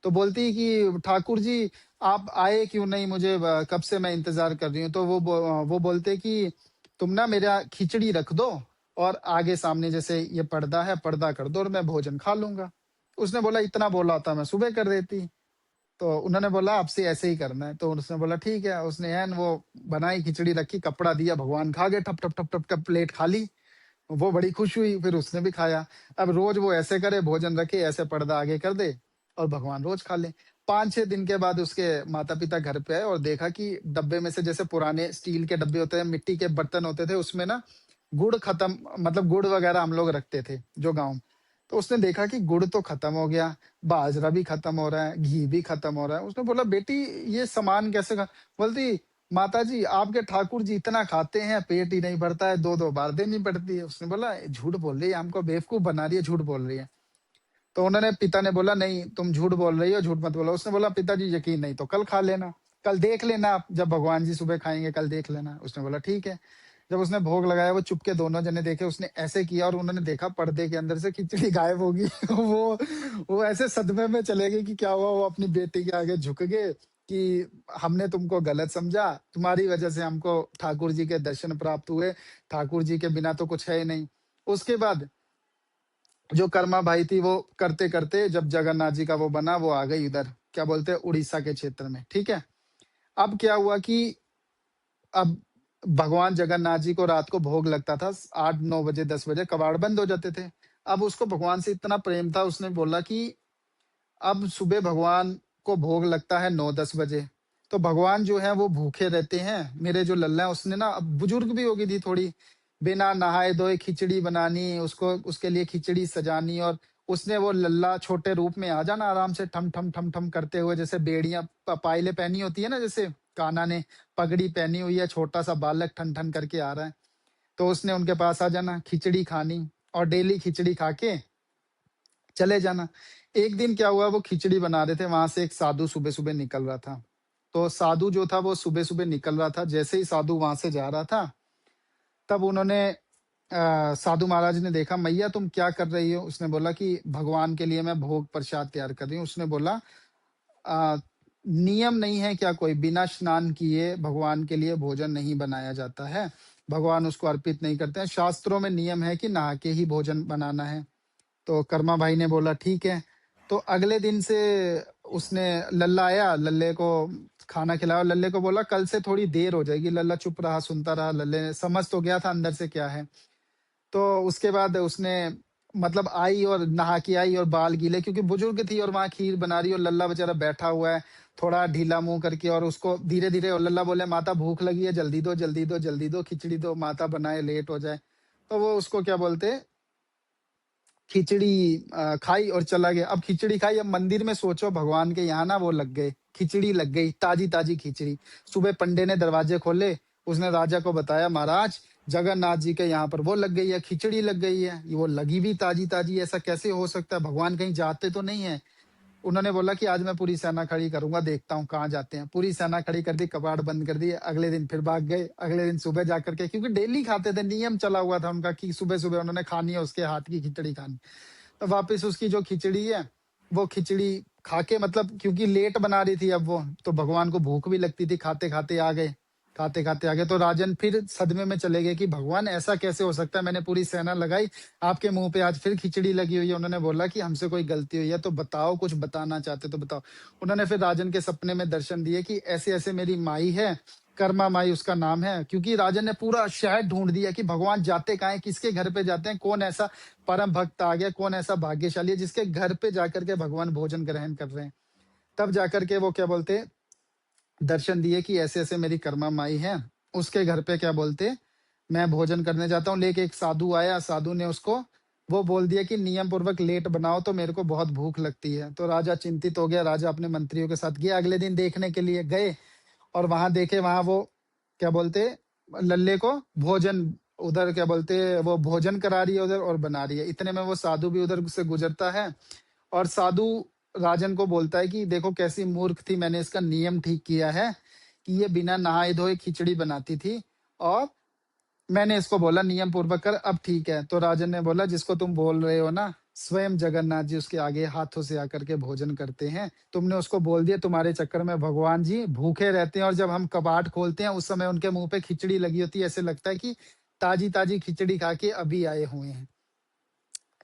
तो बोलती कि ठाकुर जी आप आए क्यों नहीं, मुझे कब से मैं इंतजार कर रही हूँ। तो वो बोलते कि तुम ना मेरा खिचड़ी रख दो, और आगे सामने जैसे ये पर्दा है, पर्दा कर दो, और मैं भोजन खा लूंगा। उसने बोला, इतना बोला था मैं सुबह कर देती। तो उन्होंने बोला, आपसे ऐसे ही करना है। तो उसने बोला ठीक है। उसने एन वो बनाई, खिचड़ी रखी, कपड़ा दिया, भगवान खा गए, ठप ठप ठप ठप ठप प्लेट खा ली। वो बड़ी खुश हुई, फिर उसने भी खाया। अब रोज वो ऐसे करे, भोजन रखे, ऐसे पर्दा आगे कर दे, और भगवान रोज खा ले। 5-6 दिन के बाद उसके माता पिता घर पे आए और देखा कि डब्बे में से, जैसे पुराने स्टील के डब्बे होते हैं, मिट्टी के बर्तन होते थे, उसमें ना गुड़ खत्म, मतलब गुड़ वगैरह हम लोग रखते थे जो गाँव। तो उसने देखा कि गुड़ तो खत्म हो गया, बाजरा भी खत्म हो रहा है, घी भी खत्म हो रहा है। उसने बोला, बेटी ये सामान कैसे खा? बोलती, माताजी आपके ठाकुर जी इतना खाते हैं, पेट ही नहीं भरता है, 2-2 बार देनी पड़ती है। उसने बोला, झूठ बोल रही है, हमको बेवकूफ बना रही है, झूठ बोल रही है। तो उन्होंने पिता ने बोला नहीं तुम झूठ बोल रही हो, झूठ मत बोलो। उसने बोला पिताजी यकीन नहीं तो कल खा लेना, कल देख लेना आप, जब भगवान जी सुबह खाएंगे कल देख लेना। उसने बोला ठीक है। जब उसने भोग लगाया वो चुपके दोनों जने देखे, उसने ऐसे किया और उन्होंने देखा पर्दे के अंदर से खिचड़ी गायब होगी। वो ऐसे सदमे में चले गए कि क्या हुआ। वो अपनी बेटी के आगे झुक गए कि हमने तुमको गलत समझा, तुम्हारी वजह से हमको ठाकुर जी के दर्शन प्राप्त हुए, ठाकुर जी के बिना तो कुछ है ही नहीं। उसके बाद जो कर्मा भाई थी वो करते करते जब जगन्नाथ जी का वो बना, वो आ गई उधर क्या बोलते हैं उड़ीसा के क्षेत्र में। ठीक है। अब क्या हुआ कि अब भगवान जगन्नाथ जी को रात को भोग लगता था 8-9 बजे 10 बजे कबाड़ बंद हो जाते थे। अब उसको भगवान से इतना प्रेम था, उसने बोला कि अब सुबह भगवान को भोग लगता है 9-10 बजे, तो भगवान जो है वो भूखे रहते हैं। मेरे जो लल्ला है उसने ना, अब बुजुर्ग भी होगी थी थोड़ी, बिना नहाए धोए खिचड़ी बनानी, उसको उसके लिए खिचड़ी सजानी, और उसने वो लल्ला छोटे रूप में आ जाना आराम से ठम ठम ठम ठम करते हुए, जैसे बेड़ियां पायले पहनी होती है ना, जैसे कान्हा ने पगड़ी पहनी हुई है, छोटा सा बालक ठन ठन करके आ रहा है, तो उसने उनके पास आ जाना, खिचड़ी खानी और डेली खिचड़ी खा के चले जाना। एक दिन क्या हुआ, वो खिचड़ी बना रहे थे, वहां से एक साधु सुबह सुबह निकल रहा था। तो साधु जो था वो सुबह सुबह निकल रहा था, जैसे ही साधु वहां से जा रहा था तब उन्होंने साधु महाराज ने देखा, मैया तुम क्या कर रही हो? उसने बोला कि भगवान के लिए मैं भोग प्रसाद तैयार कर रही हूँ। उसने बोला आ, नियम नहीं है क्या कोई, बिना स्नान किए भगवान के लिए भोजन नहीं बनाया जाता है, भगवान उसको अर्पित नहीं करते हैं, शास्त्रों में नियम है कि नहा के ही भोजन बनाना है। तो कर्मा भाई ने बोला ठीक है। तो अगले दिन से उसने, लल्ला आया, लल्ले को खाना खिलाया, लल्ले को बोला कल से थोड़ी देर हो जाएगी। लल्ला चुप रहा, सुनता रहा, लल्ले समझ तो गया था अंदर से क्या है। तो उसके बाद उसने मतलब आई और नहा के आई और बाल गीले, क्योंकि बुजुर्ग थी और वहां खीर बना रही और लल्ला बेचारा बैठा हुआ है थोड़ा ढीला मुंह करके, और उसको धीरे धीरे, और लल्ला बोले माता भूख लगी है, जल्दी दो जल्दी दो जल्दी दो, खिचड़ी दो, माता बनाए लेट हो जाए। तो वो उसको क्या बोलते, खिचड़ी खाई और चला गया। अब खिचड़ी खाई, अब मंदिर में सोचो भगवान के यहाँ ना वो लग गए, खिचड़ी लग गई, ताजी ताजी खिचड़ी। सुबह पंडे ने दरवाजे खोले, उसने राजा को बताया महाराज जगन्नाथ जी के यहाँ पर वो लग गई है, खिचड़ी लग गई है, ये वो लगी भी ताजी ताजी, ऐसा कैसे हो सकता है, भगवान कहीं जाते तो नहीं है। उन्होंने बोला कि आज मैं पूरी सेना खड़ी करूंगा, देखता हूँ कहाँ जाते हैं। पूरी सेना खड़ी कर दी, कबाड़ बंद कर दिए। अगले दिन फिर भाग गए, अगले दिन सुबह जाकर के, क्योंकि डेली खाते थे, नियम चला हुआ था उनका कि सुबह सुबह उन्होंने खानी है, उसके हाथ की खिचड़ी खानी। तो वापस उसकी जो खिचड़ी है वो खिचड़ी खा के, मतलब क्योंकि लेट बना रही थी अब वो, तो भगवान को भूख भी लगती थी, खाते खाते आ गए, खाते खाते आ गए। तो राजन फिर सदमे में चले गए कि भगवान ऐसा कैसे हो सकता है, मैंने पूरी सेना लगाई, आपके मुंह पे आज फिर खिचड़ी लगी हुई है। उन्होंने बोला कि हमसे कोई गलती हुई है तो बताओ, कुछ बताना चाहते तो बताओ। उन्होंने फिर राजन के सपने में दर्शन दिए कि ऐसे ऐसे मेरी माई है, कर्मा माई उसका नाम है, क्योंकि राजन ने पूरा शहर ढूंढ दिया कि भगवान जाते कहाँ हैं, किसके घर पे जाते हैं, कौन ऐसा परम भक्त आ गया, कौन ऐसा भाग्यशाली है जिसके घर पे जाकर के भगवान भोजन ग्रहण कर रहे हैं। तब जाकर के वो क्या बोलते, दर्शन दिए कि ऐसे ऐसे मेरी कर्मा माई है, उसके घर पे क्या बोलते मैं भोजन करने जाता हूँ। लेके एक साधु आया, साधु ने उसको वो बोल दिया कि नियम पूर्वक लेट बनाओ तो मेरे को बहुत भूख लगती है। तो राजा चिंतित हो गया, राजा अपने मंत्रियों के साथ गया, अगले दिन देखने के लिए गए और वहां देखे, वहां वो क्या बोलते लल्ले को भोजन, उधर क्या बोलते वो भोजन करा रही है उधर और बना रही है। इतने में वो साधु भी उधर से गुजरता है और साधु राजन को बोलता है कि देखो कैसी मूर्ख थी, मैंने इसका नियम ठीक किया है कि ये बिना नहाए धोए खिचड़ी बनाती थी और मैंने इसको बोला नियम पूर्वक कर, अब ठीक है। तो राजन ने बोला जिसको तुम बोल रहे हो ना, स्वयं जगन्नाथ जी उसके आगे हाथों से आकर के भोजन करते हैं, तुमने उसको बोल दिया, तुम्हारे चक्कर में भगवान जी भूखे रहते हैं और जब हम कबाट खोलते हैं उस समय उनके मुंह पे खिचड़ी लगी होती है, ऐसे लगता है कि ताजी ताजी खिचड़ी खा के अभी आए हुए हैं।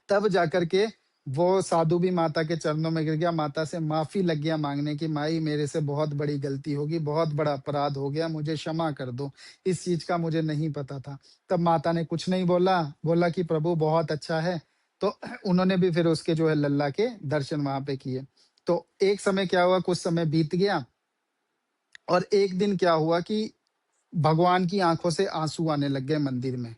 तब जाकर के वो साधु भी माता के चरणों में गिर गया, माता से माफी लग गया मांगने की, माई मेरे से बहुत बड़ी गलती होगी, बहुत बड़ा अपराध हो गया, मुझे क्षमा कर दो, इस चीज का मुझे नहीं पता था। तब माता ने कुछ नहीं बोला, बोला कि प्रभु बहुत अच्छा है। तो उन्होंने भी फिर उसके जो है लल्ला के दर्शन वहां पे किए। तो एक समय क्या हुआ, कुछ समय बीत गया और एक दिन क्या हुआ कि भगवान की आंखों से आंसू आने लग गए मंदिर में।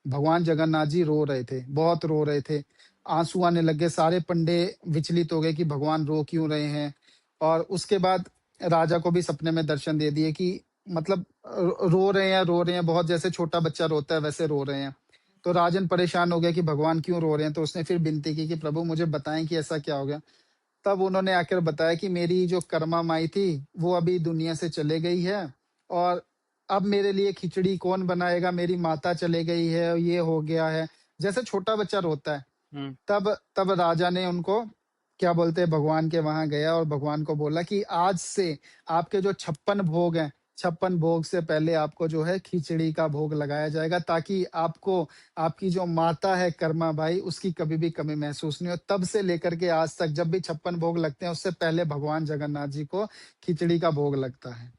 भगवान जगन्नाथ जी रो रहे थे, बहुत रो रहे थे, आंसू आने लग गए। सारे पंडे विचलित हो गए कि भगवान रो क्यों रहे हैं। और उसके बाद राजा को भी सपने में दर्शन दे दिए कि मतलब रो रहे हैं, रो रहे हैं बहुत, जैसे छोटा बच्चा रोता है वैसे रो रहे हैं। तो राजन परेशान हो गया कि भगवान क्यों रो रहे हैं, तो उसने फिर विनती की कि प्रभु मुझे बताएं कि ऐसा क्या हो गया। तब उन्होंने आकर बताया कि मेरी जो कर्मा माई थी वो अभी दुनिया से चले गई है, और अब मेरे लिए खिचड़ी कौन बनाएगा, मेरी माता चले गई है, ये हो गया है, जैसे छोटा बच्चा रोता है। हम्म। तब तब राजा ने उनको क्या बोलते हैं, भगवान के वहां गया और भगवान को बोला कि आज से आपके जो 56 भोग हैं, 56 भोग से पहले आपको जो है खिचड़ी का भोग लगाया जाएगा, ताकि आपको आपकी जो माता है कर्मा भाई उसकी कभी भी कमी महसूस नहीं हो। तब से लेकर के आज तक जब भी 56 भोग लगते हैं उससे पहले भगवान जगन्नाथ जी को खिचड़ी का भोग लगता है।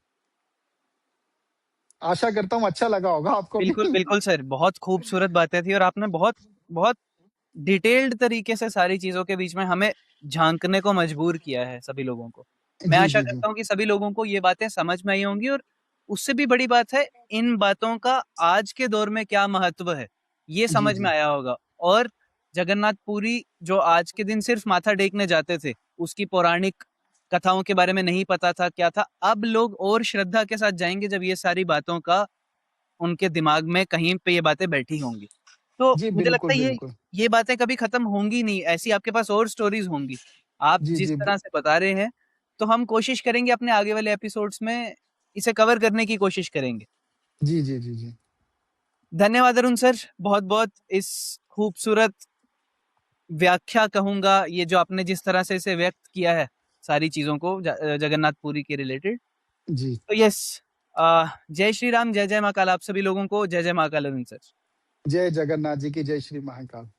आशा करता हूँ अच्छा लगा होगा आपको बिल्कुल भी। बिल्कुल सर, बहुत खूबसूरत बातें थी और आपने बहुत बहुत डिटेल्ड तरीके से सारी चीजों के बीच में हमें झांकने को मजबूर किया है सभी लोगों को। मैं जी आशा जी जी करता हूँ कि सभी लोगों को ये बातें समझ में आई होंगी और उससे भी बड़ी बात है, इन बातों का आज के दौर में क्या महत्व है ये जी समझ में जी आया होगा। और जगन्नाथ पुरी जो आज के दिन सिर्फ माथा टेकने जाते थे, उसकी पौराणिक कथाओं के बारे में नहीं पता था क्या था, अब लोग और श्रद्धा के साथ जाएंगे जब ये सारी बातों का उनके दिमाग में कहीं पे ये बातें बैठी होंगी। तो जी, मुझे लगता बिल्कुल है बिल्कुल। ये बातें कभी खत्म होंगी नहीं, ऐसी आपके पास और स्टोरीज होंगी। आप जी जिस जी तरह से बता रहे हैं, तो हम कोशिश करेंगे अपने आगे वाले एपिसोड्स में इसे कवर करने की कोशिश करेंगे। जी जी जी जी धन्यवाद अरुण सर, बहुत-बहुत इस खूबसूरत व्याख्या कहूँगा, ये जो आपने जिस तरह से इसे व्यक्त किया है, सारी चीज़ों को जगन्नाथ पुरी के रिलेटेड। जी। तो यस, जय श्री राम, जय जय महाकाल आप सभी लोगों को, जय जय महाकाल अरुण सर। जय जगन्नाथ जी की, जय श्री महाकाल।